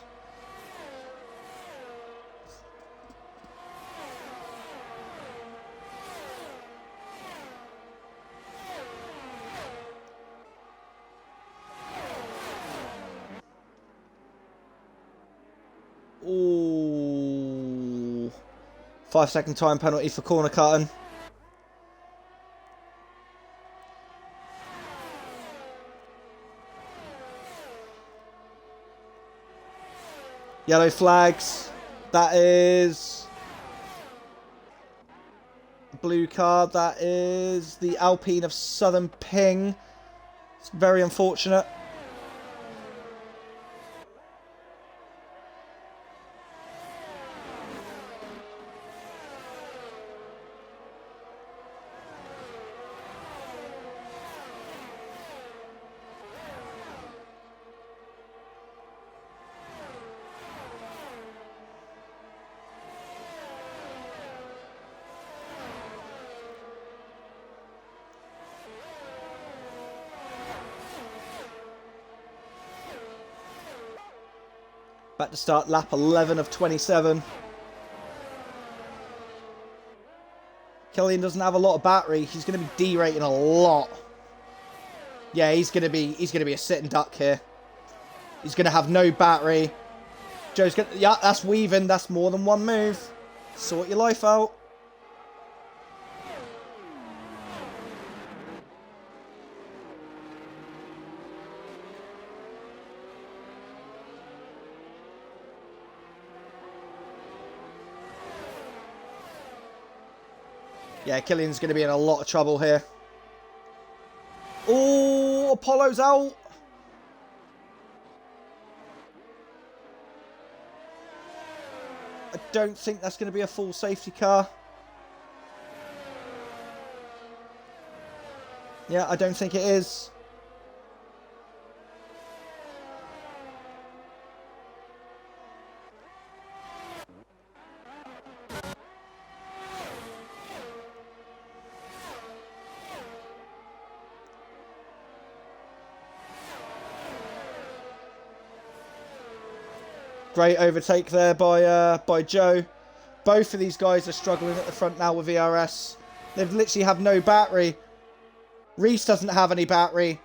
5-second time penalty for corner cutting. Yellow flags. That is blue card. That is the Alpine of Southern Ping. It's very unfortunate. Back to start lap 11 of 27. Killian doesn't have a lot of battery. He's going to be derating a lot. Yeah, he's going to be a sitting duck here. He's going to have no battery. Joe's going to... Yeah, that's weaving. That's more than one move. Sort your life out. Yeah, Killian's going to be in a lot of trouble here. Oh, Apollo's out. I don't think that's going to be a full safety car. Yeah, I don't think it is. Great overtake there by Joe. Both of these guys are struggling at the front now with ERS. They literally have no battery. Reese doesn't have any battery.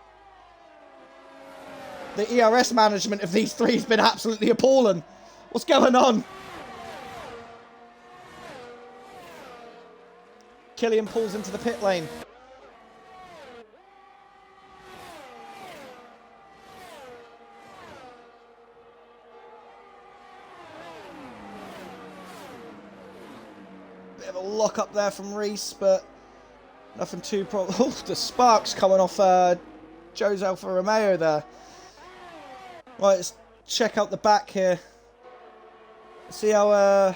The ERS management of these three has been absolutely appalling. What's going on? Killian pulls into the pit lane. Bit of a lock up there from Reese, but nothing too Oh, the sparks coming off Joe's Alfa Romeo there. Right, let's check out the back here. See how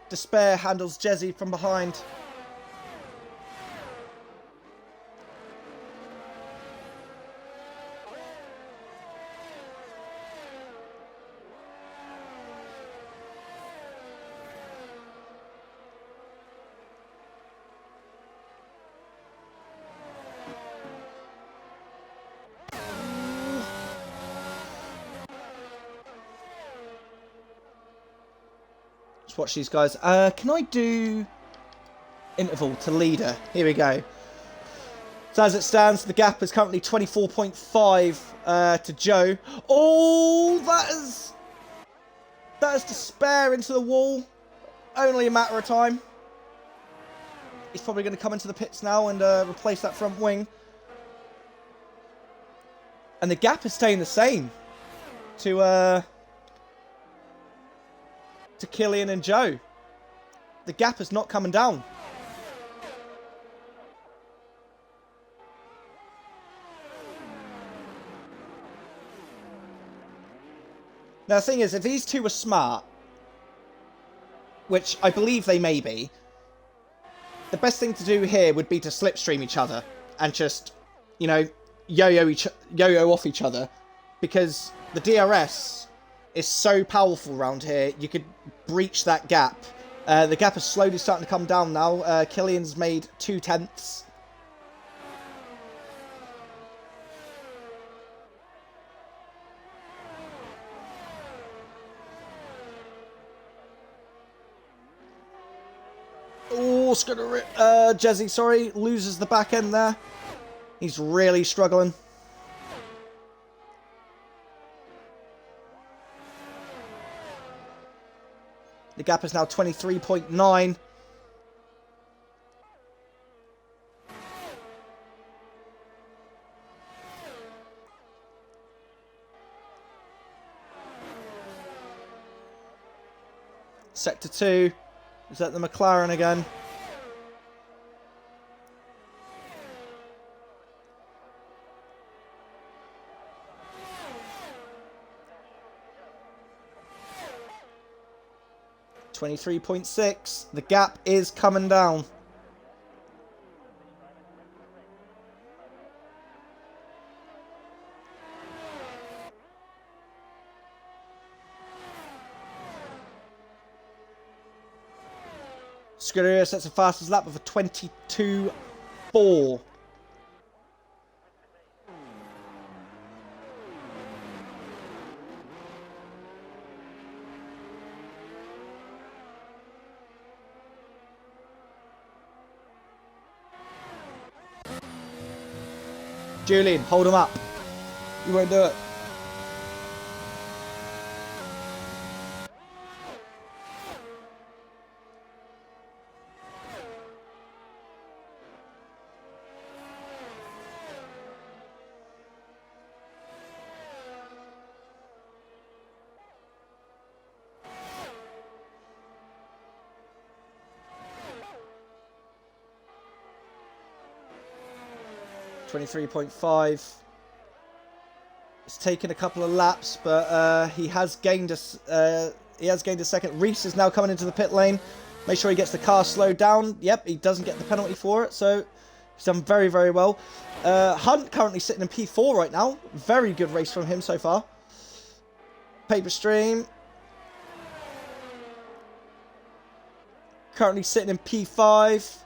Despair handles Jezzy from behind. Let's watch these guys. Can I do interval to leader? Here we go. So as it stands, the gap is currently 24.5 to Joe. Oh, that is Despair into the wall. Only a matter of time. He's probably going to come into the pits now and replace that front wing. And the gap is staying the same to Killian and Joe. The gap is not coming down. Now the thing is, if these two are smart, which I believe they may be, the best thing to do here would be to slipstream each other and just, you know, yo-yo off each other, because the DRS is so powerful around here. You could breach that gap. The gap is slowly starting to come down now. Killian's made 0.2. Oh, it's gonna Jezzy, sorry, loses the back end there. He's really struggling. The gap is now 23.9. Sector 2. Is that the McLaren again? .6. The gap is coming down. Scuderia sets the fastest lap with a 22.4. Julian, hold him up. You won't do it. .5. It's taken a couple of laps, but he has gained a second. Reese is now coming into the pit lane. Make sure he gets the car slowed down. Yep, he doesn't get the penalty for it, so he's done very, very well. Hunt currently sitting in P4 right now. Very good race from him so far. Paper Stream currently sitting in P5.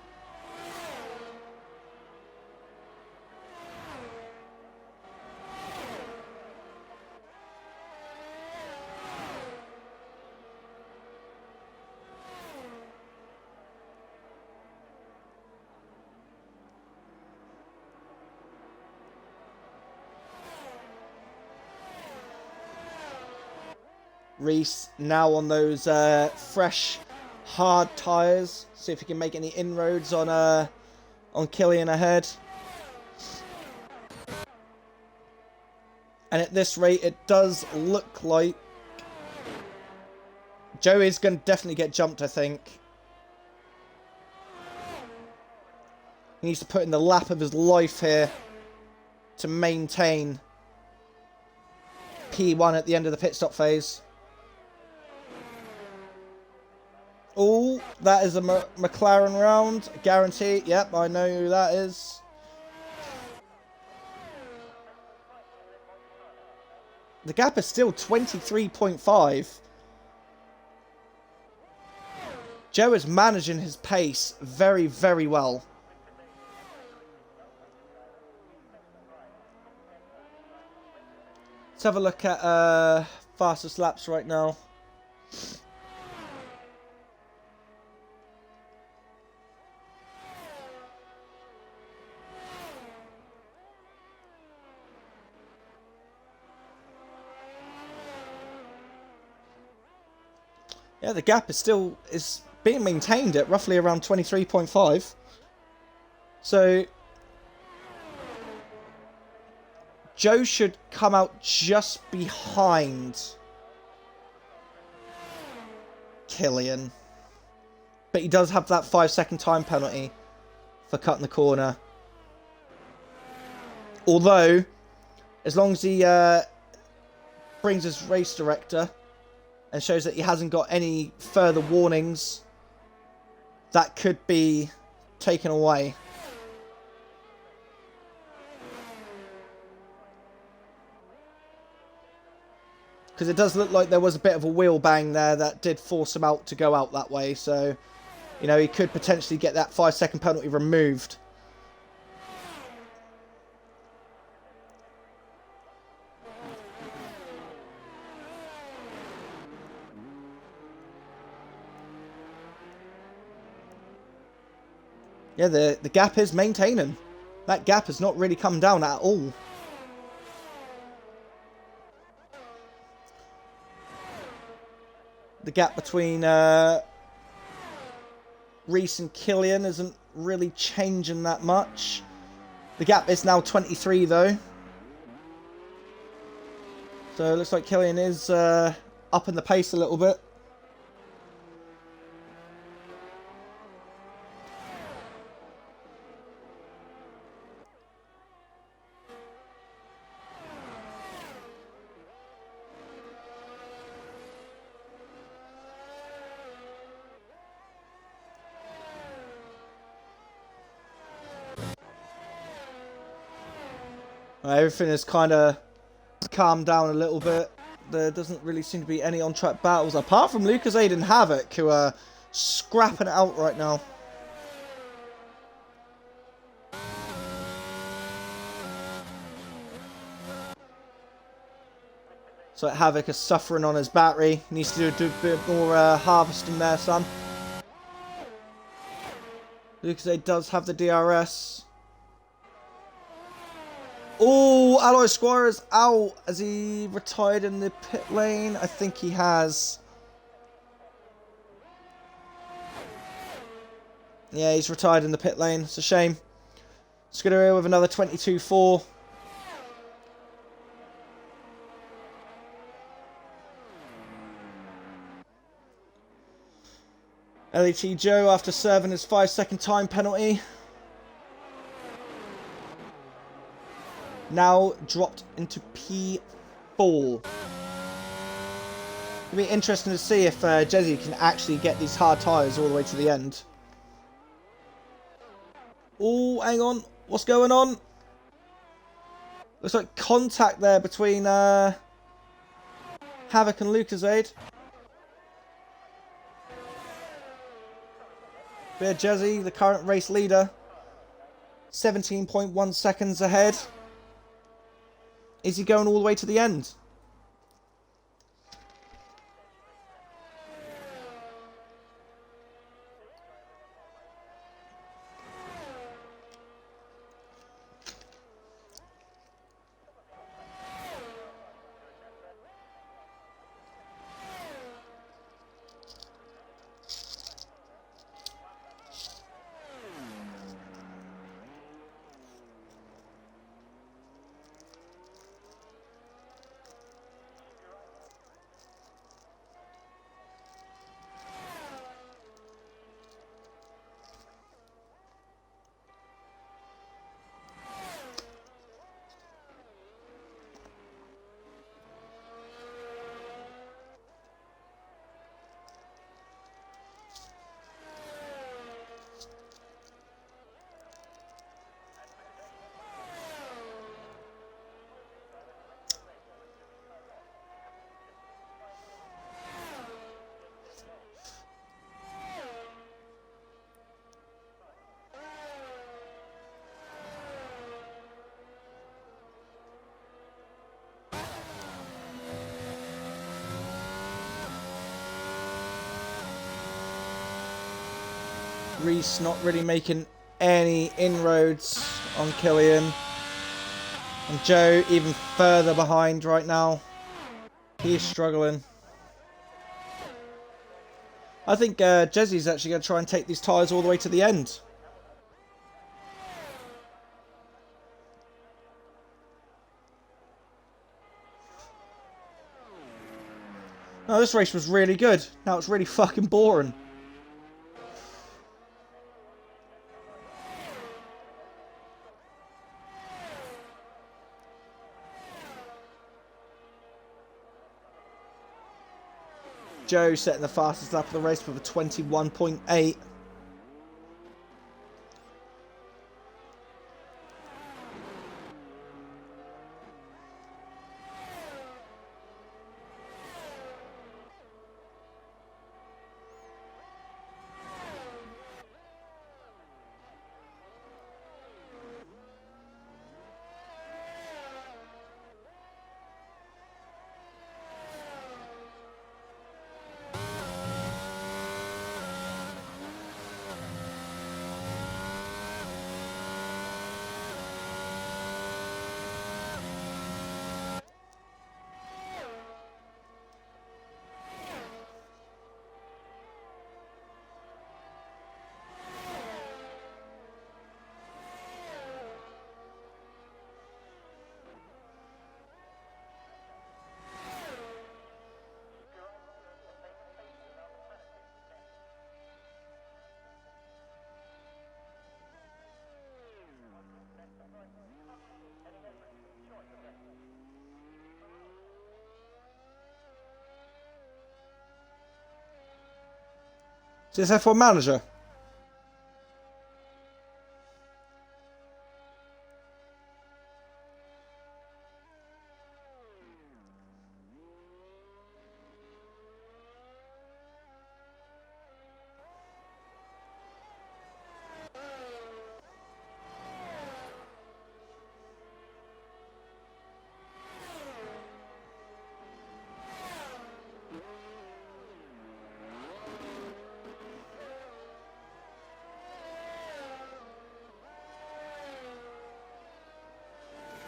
Reese now on those fresh, hard tyres. See if he can make any inroads on Killian ahead. And at this rate, it does look like Joey's going to definitely get jumped, I think. He needs to put in the lap of his life here to maintain P1 at the end of the pit stop phase. Oh, that is a McLaren round. Guarantee. Yep, I know who that is. The gap is still 23.5. Joe is managing his pace very, very well. Let's have a look at fastest laps right now. Yeah, the gap is still being maintained at roughly around 23.5. So Joe should come out just behind Killian. But he does have that 5-second time penalty for cutting the corner. Although, as long as he brings his race director and shows that he hasn't got any further warnings, that could be taken away. Because it does look like there was a bit of a wheel bang there that did force him out to go out that way. So, you know, he could potentially get that 5-second penalty removed. Yeah, the gap is maintaining. That gap has not really come down at all. The gap between Reese and Killian isn't really changing that much. The gap is now 23 though. So it looks like Killian is up in the pace a little bit. Everything is kind of calmed down a little bit. There doesn't really seem to be any on-track battles, apart from Lucas Aid and Havoc, who are scrapping it out right now. So Havoc is suffering on his battery. Needs to do a bit more harvesting there, son. Lucas Aid does have the DRS. Oh, Alloy Squire is out. Has he retired in the pit lane? I think he has. Yeah, he's retired in the pit lane. It's a shame. Skidder with another 22-4. LET Joe, after serving his 5-second time penalty, now dropped into P4. It'll be interesting to see if Jezzy can actually get these hard tyres all the way to the end. Oh, hang on. What's going on? Looks like contact there between Havoc and Lucasade. Bear Jezzy, the current race leader, 17.1 seconds ahead. Is he going all the way to the end? Reese not really making any inroads on Killian. And Joe even further behind right now. He's struggling. I think Jezzy's actually going to try and take these tyres all the way to the end. No, this race was really good. Now it's really fucking boring. Joe setting the fastest lap of the race with a 21.8. Is this F1 Manager?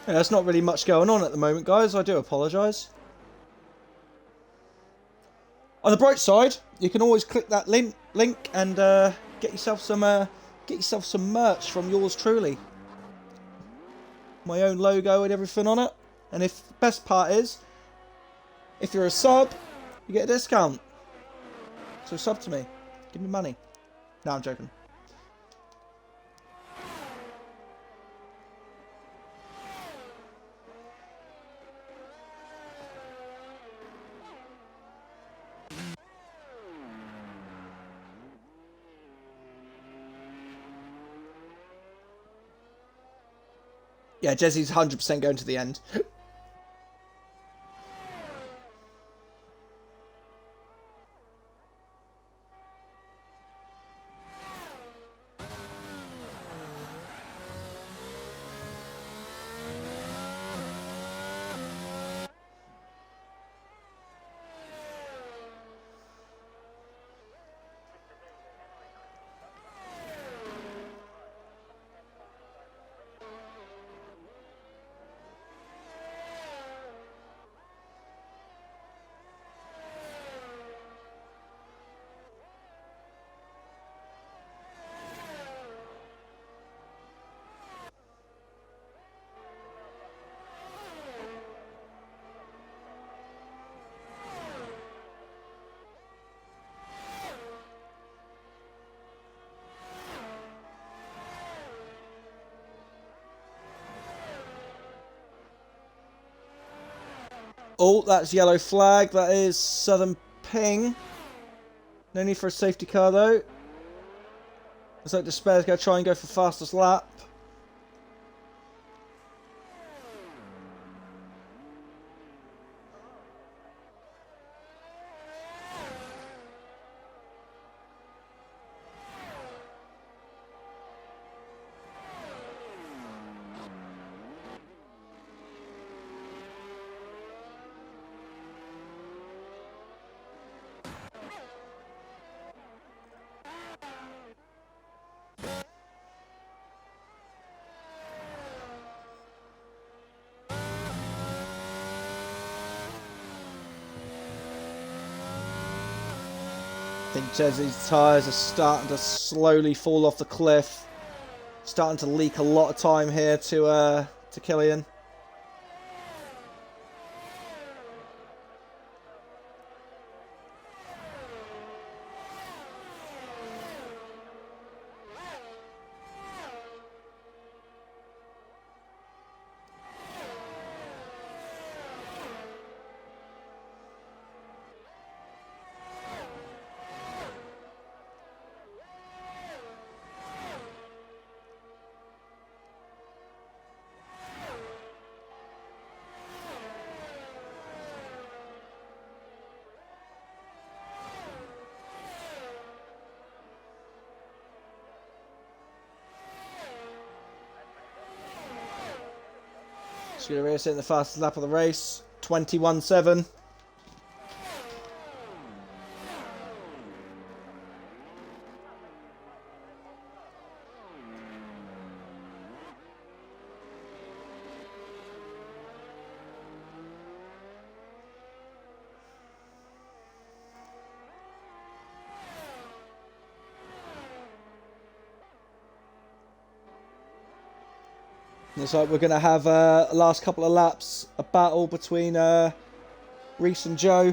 Yeah, there's not really much going on at the moment, guys. I do apologise. On the bright side, you can always click that link and get yourself some merch from yours truly. My own logo and everything on it. And if the best part is, if you're a sub, you get a discount. So sub to me. Give me money. No, I'm joking. Yeah, Jezzy's 100% going to the end. Oh, that's yellow flag. That is Southern Ping. No need for a safety car, though. Looks like Despair's going to try and go for fastest lap. I think Jezzy's tyres are starting to slowly fall off the cliff. Starting to leak a lot of time here to Killian. Scooter Race in the fastest lap of the race, 21.7. Looks like we're going to have last couple of laps, a battle between Reese and Joe.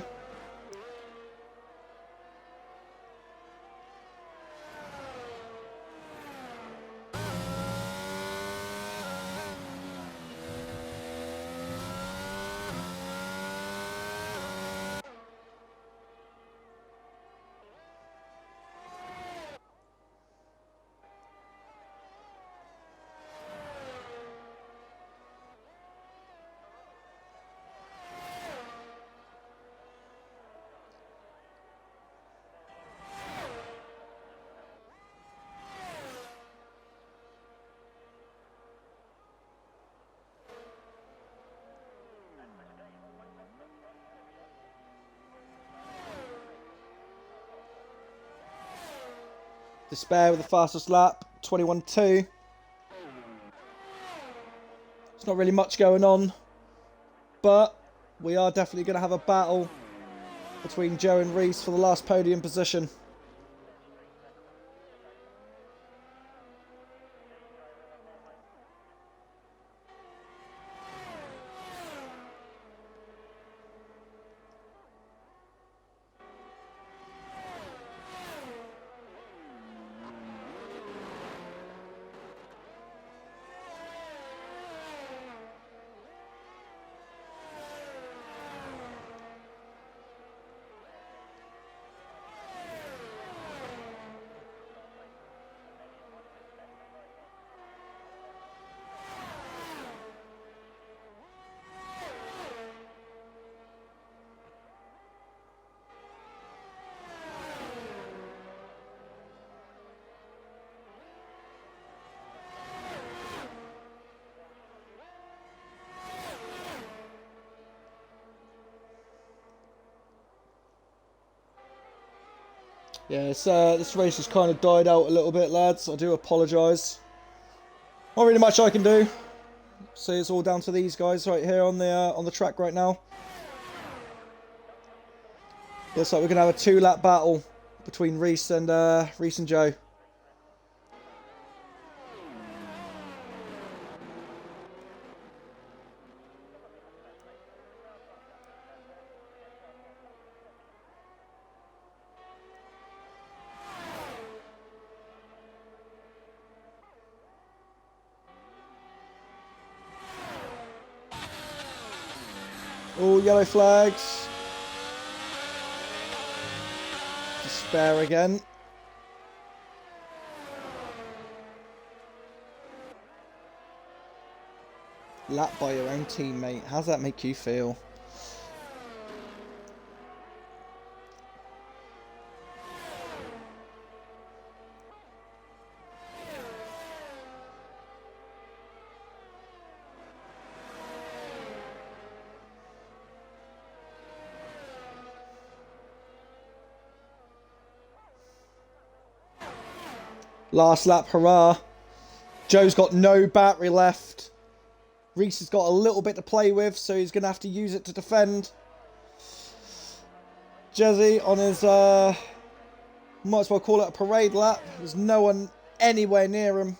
Despair with the fastest lap, 21.2. Looks There's not really much going on. But we are definitely going to have a battle between Joe and Reese for the last podium position. Yeah, this race has kind of died out a little bit, lads. I do apologise. Not really much I can do. See, it's all down to these guys right here on the track right now. Looks like we're gonna have a 2-lap battle between Reese and Joe. All yellow flags. Despair again. Lap by your own teammate. How does that make you feel? Last lap, hurrah. Joe's got no battery left. Reese has got a little bit to play with, so he's going to have to use it to defend. Jezzy on his, might as well call it a parade lap. There's no one anywhere near him.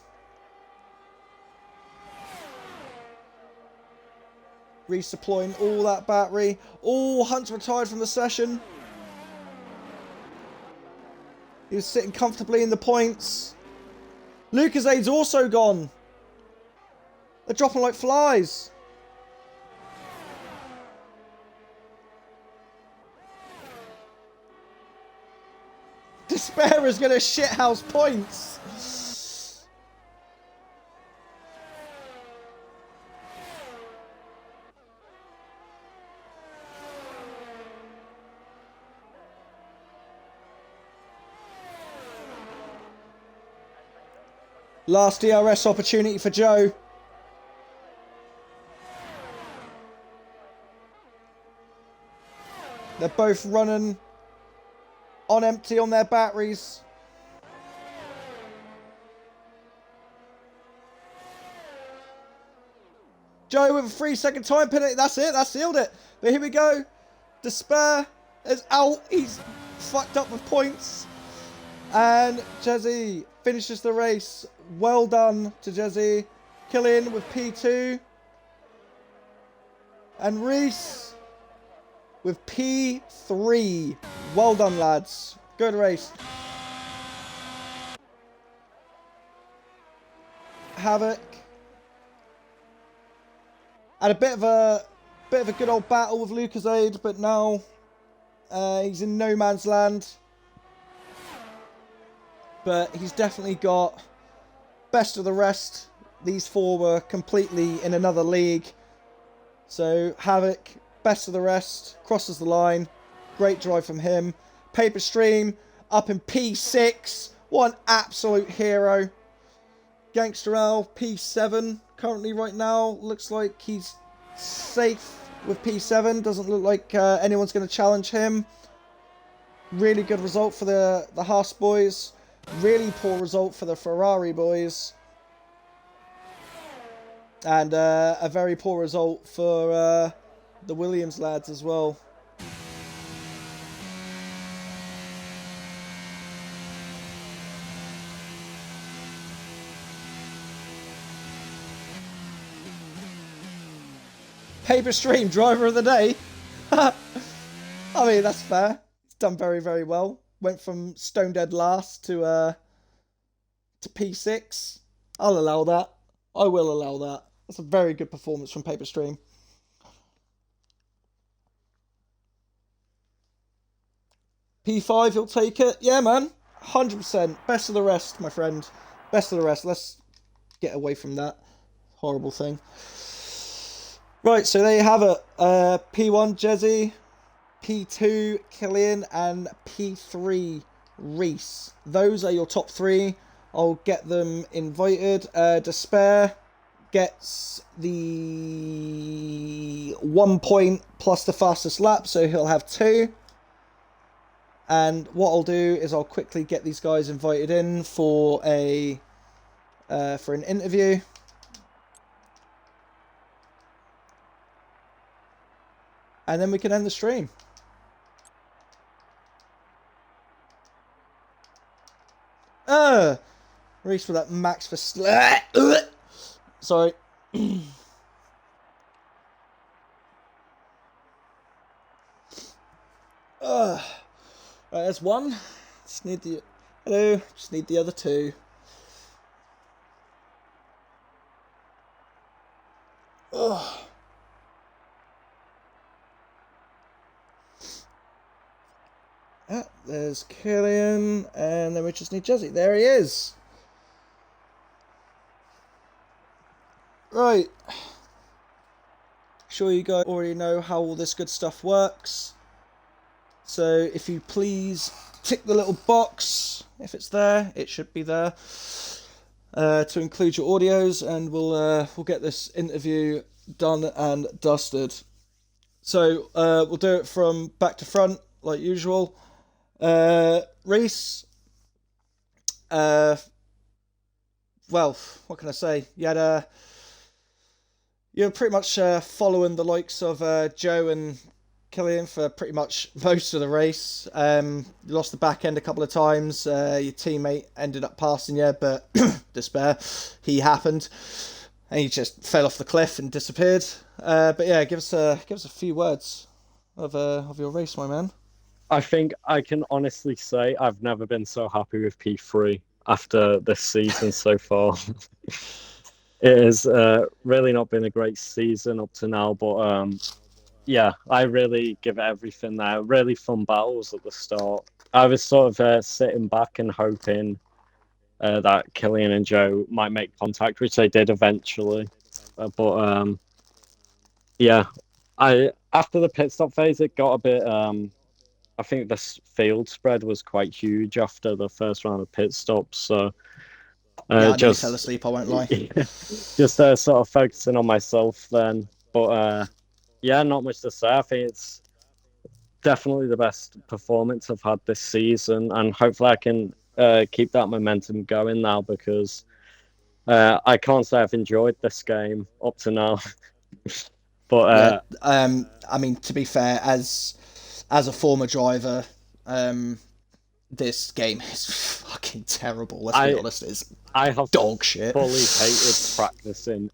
Reese deploying all that battery. All Hunt's retired from the session. He was sitting comfortably in the points. Lucasade's also gone. They're dropping like flies. Despair is going to shithouse points. Last DRS opportunity for Joe. They're both running on empty on their batteries. Joe with a 3-second time penalty. That's it. That sealed it. But here we go. Despair is out. He's fucked up with points. And Jezzy finishes the race. Well done to Jezzy. Killian with P2. And Reese with P3. Well done, lads. Good race. Havoc had a bit of a good old battle with Lucasade, but now he's in no man's land. But he's definitely got best of the rest. These four were completely in another league. So Havoc, best of the rest, crosses the line. Great drive from him. Paper Stream up in P6. What an absolute hero. Gangster L, P7 currently right now. Looks like he's safe with P7. Doesn't look like anyone's going to challenge him. Really good result for the Haas boys. Really poor result for the Ferrari boys. And a very poor result for the Williams lads as well. Paper Stream, driver of the day. I mean, that's fair. It's done very, very well. Went from stone dead last to P6. I'll allow that. I will allow that. That's a very good performance from Paper Stream. P5, you'll take it? Yeah, man. 100%. Best of the rest, my friend. Best of the rest. Let's get away from that horrible thing. Right, so there you have it. P1, Jezzy. P2, Killian. And P3, Reese. Those are your top three. I'll get them invited. Despair gets the 1 point plus the fastest lap, so he'll have 2. And what I'll do is I'll quickly get these guys invited in for an interview. And then we can end the stream. Reese for that max for sorry. Right, there's one. Just need the hello. Just need the other 2. There's Killian, and then we just need Jezzy. There he is. Right. Sure you guys already know how all this good stuff works. So if you please tick the little box, if it's there, it should be there, to include your audios, and we'll get this interview done and dusted. So we'll do it from back to front like usual. Reese, well, what can I say? You're pretty much following the likes of Joe and Killian for pretty much most of the race. You lost the back end a couple of times. Your teammate ended up passing you, but despair, he happened, and he just fell off the cliff and disappeared. But yeah, give us a few words of your race, my man. I think I can honestly say I've never been so happy with P3 after this season so far. It has really not been a great season up to now, but yeah, I really give it everything there. Really fun battles at the start. I was sort of sitting back and hoping that Killian and Joe might make contact, which they did eventually. But yeah, after the pit stop phase, it got a bit. I think the field spread was quite huge after the first round of pit stops. So yeah, I just fell asleep. I won't lie. Just sort of focusing on myself then. But yeah, not much to say. I think it's definitely the best performance I've had this season, and hopefully I can keep that momentum going now, because I can't say I've enjoyed this game up to now. But I mean, to be fair, as a former driver, this game is fucking terrible. Let's be honest, I have dog shit. Fully hated practicing,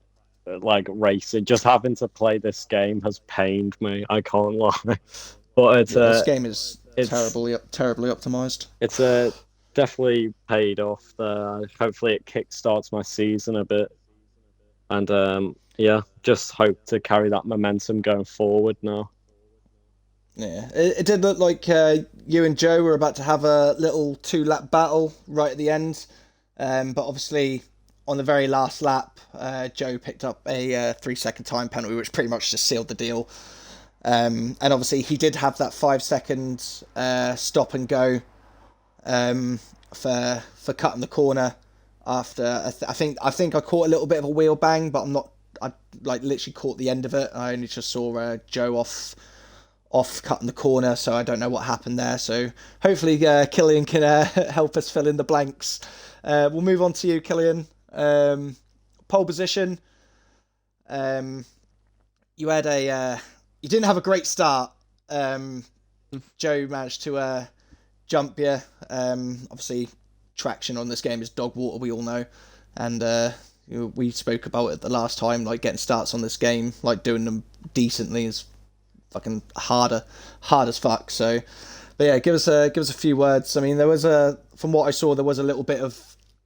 like racing. Just having to play this game has pained me. I can't lie. But it's this game is terribly optimized. It's definitely paid off. Hopefully, it kickstarts my season a bit, and yeah, just hope to carry that momentum going forward now. Yeah, it did look like you and Joe were about to have a little 2-lap battle right at the end, but obviously on the very last lap, Joe picked up a 3-second time penalty, which pretty much just sealed the deal. And obviously he did have that 5-second stop and go for cutting the corner after. I think I caught a little bit of a wheel bang, but I literally caught the end of it. I only just saw Joe off cutting the corner, so I don't know what happened there. So hopefully Killian can help us fill in the blanks. We'll move on to you, Killian. Pole position. You had you didn't have a great start. Joe managed to jump you. Obviously, traction on this game is dog water, we all know, and we spoke about it the last time. Like getting starts on this game, like doing them decently is fucking hard as fuck. So, but yeah, give us a few words. I mean, there was from what I saw, there was a little bit of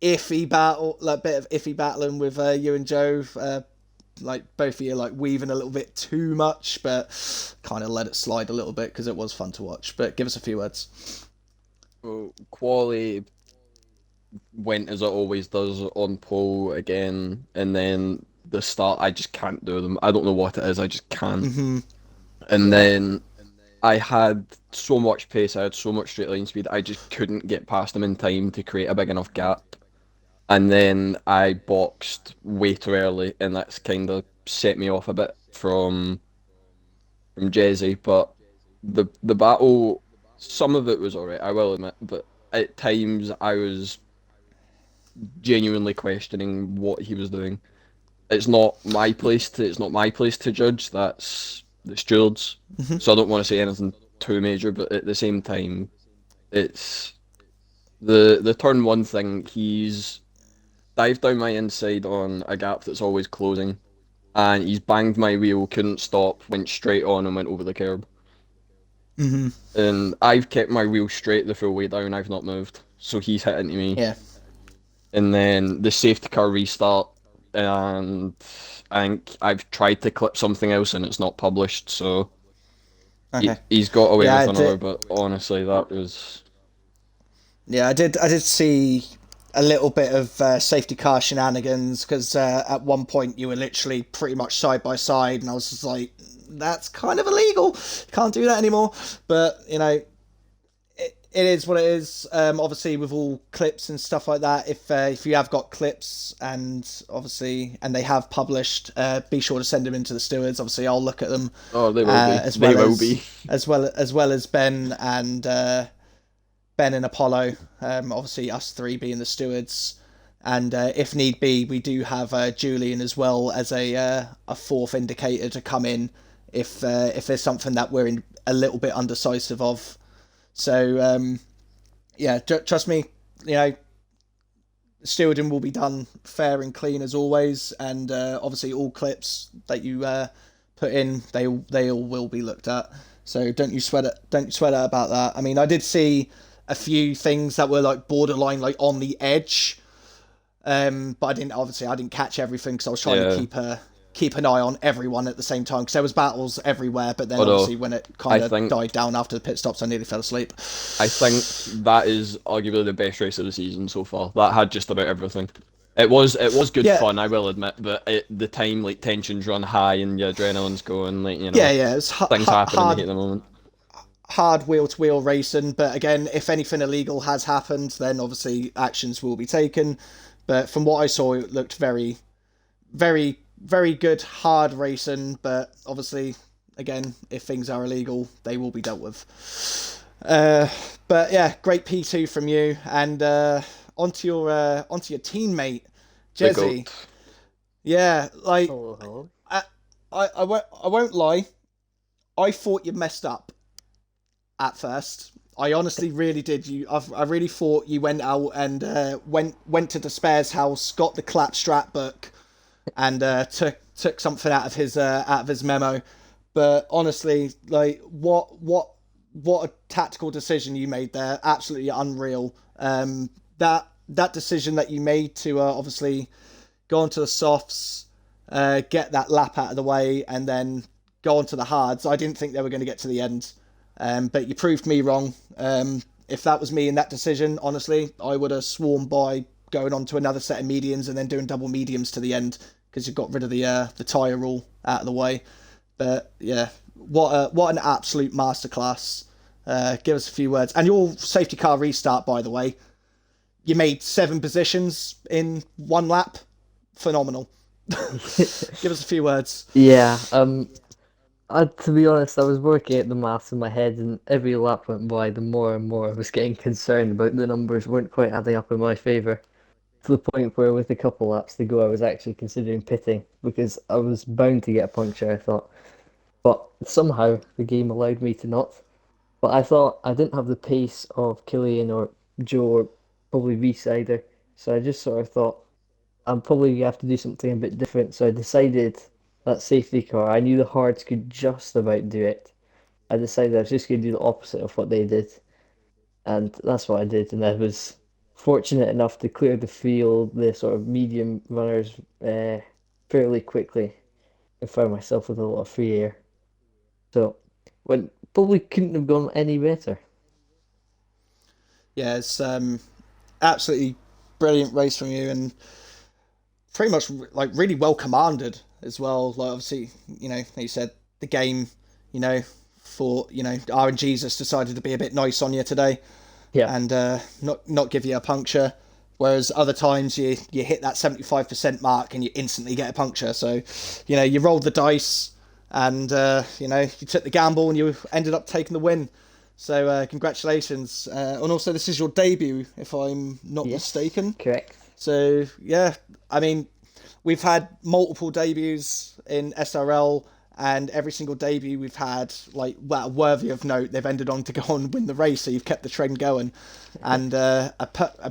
iffy battling with you and Joe. Like both of you like weaving a little bit too much, but kind of let it slide a little bit because it was fun to watch. But give us a few words. Well, quality went as it always does on pole again, and then the start I just can't do them. I don't know what it is, I just can't. Mm-hmm. And then I had so much pace, I had so much straight line speed, I just couldn't get past them in time to create a big enough gap. And then I boxed way too early, and that's kind of set me off a bit from Jezzy. But the battle, some of it was alright, I will admit, but at times I was genuinely questioning what he was doing. It's not my place to judge. That's the stewards. Mm-hmm. So I don't want to say anything too major, but at the same time, it's the turn one thing. He's dived down my inside on a gap that's always closing, and he's banged my wheel, couldn't stop, went straight on and went over the curb. Mm-hmm. And I've kept my wheel straight the full way down, I've not moved. So he's hit into me. Yeah. And then the safety car restart, and I think I've tried to clip something else and it's not published, so Okay. he's got away Yeah, with another, but honestly, that was... Yeah, I did see a little bit of safety car shenanigans because at one point you were literally pretty much side by side, and I was just like, that's kind of illegal. Can't do that anymore. But you know, it is what it is. Obviously, with all clips and stuff like that, if you have got clips and obviously they have published, be sure to send them into the stewards. Obviously, I'll look at them. Oh, they will be. As well as Ben and Apollo, obviously us three being the stewards, and if need be, we do have Julian as well as a fourth indicator to come in if there's something that we're a little bit undecisive of. So yeah, trust me, you know, stewarding will be done fair and clean as always, and obviously all clips that you put in, they all will be looked at. So don't you sweat about that. I mean, I did see a few things that were like borderline like on the edge, but I didn't catch everything because I was trying to keep an eye on everyone at the same time because there was battles everywhere. But then obviously when it kind of died down after the pit stops, I nearly fell asleep. I think that is arguably the best race of the season so far. That had just about everything. It was good fun, I will admit, but at the time, like, tensions run high and your adrenaline's going, like, you know, it's things happen in the heat of the moment. Hard wheel-to-wheel racing, but again, if anything illegal has happened, then obviously actions will be taken. But from what I saw, it looked very, very, very good, hard racing. But obviously, again, if things are illegal, they will be dealt with. But yeah, great P2 from you, and onto your teammate, Jezzy. Yeah, like I won't lie, I thought you messed up at first. I honestly really did. I really thought you went out and went to Despair's house, got the clapstrap book, and took something out of his memo. But honestly, like what a tactical decision you made there. Absolutely unreal. That decision that you made to obviously go onto the softs, get that lap out of the way, and then go onto the hards. I didn't think they were going to get to the end. But you proved me wrong. If that was me in that decision, honestly, I would have sworn by going on to another set of mediums and then doing double mediums to the end because you got rid of the tyre rule out of the way. But yeah, what an absolute masterclass. Give us a few words. And your safety car restart, by the way, you made 7 positions in 1 lap. Phenomenal. Give us a few words. Yeah, to be honest, I was working out the maths in my head, and every lap went by, the more and more I was getting concerned about the numbers weren't quite adding up in my favour. to the point where with a couple laps to go, I was actually considering pitting because I was bound to get a puncture, I thought. But somehow the game allowed me to not. But I thought I didn't have the pace of Killian or Joe or probably Reese either. So I just sort of thought I'm probably gonna have to do something a bit different. So I decided that safety car, I knew the hards could just about do it. I decided I was just gonna do the opposite of what they did. And that's what I did. And I was fortunate enough to clear the field, the sort of medium runners, fairly quickly and found myself with a lot of free air. So, when probably couldn't have gone any better. Yeah, it's absolutely brilliant race from you, and pretty much like really well commanded as well. Like obviously, like you said, the game, for RNG's just decided to be a bit nice on you today, Yeah. and not give you a puncture. Whereas other times you hit that 75% mark and you instantly get a puncture. So, you rolled the dice and, you took the gamble and you ended up taking the win. So, congratulations. And also, this is your debut, if I'm not mistaken. Correct. So, yeah, I mean, we've had multiple debuts in SRL, and every single debut we've had, worthy of note, they've ended on to go on and win the race, so you've kept the trend going. And a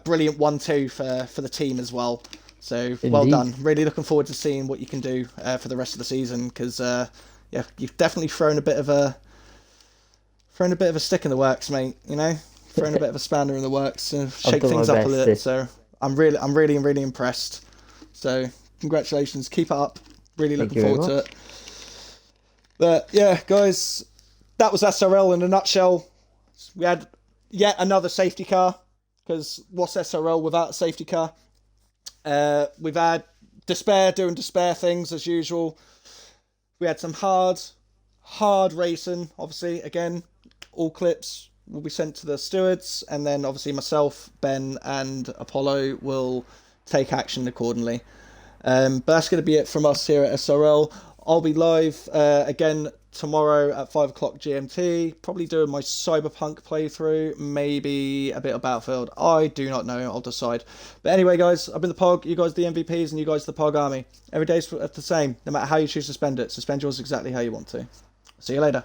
brilliant 1-2 for the team as well. So, Indeed. Well done. Really looking forward to seeing what you can do for the rest of the season, because, you've definitely thrown a bit of a stick in the works, mate, thrown a bit of a spanner in the works and shake things up a little. So, I'm really impressed. So, congratulations. Keep it up. Really looking forward to it. But yeah, guys, that was SRL in a nutshell. We had yet another safety car, because what's SRL without a safety car? We've had Despair doing Despair things as usual. We had some hard racing. Obviously, again, all clips will be sent to the stewards, and then obviously myself, Ben, and Apollo will take action accordingly. But that's going to be it from us here at SRL. I'll be live again tomorrow at 5 o'clock GMT, probably doing my Cyberpunk playthrough, maybe a bit of Battlefield. I do not know, I'll decide. But anyway, guys, I've been the POG, you guys the MVPs, and you guys the POG Army. Every day's the same, no matter how you choose to spend it. So spend yours exactly how you want to. See you later.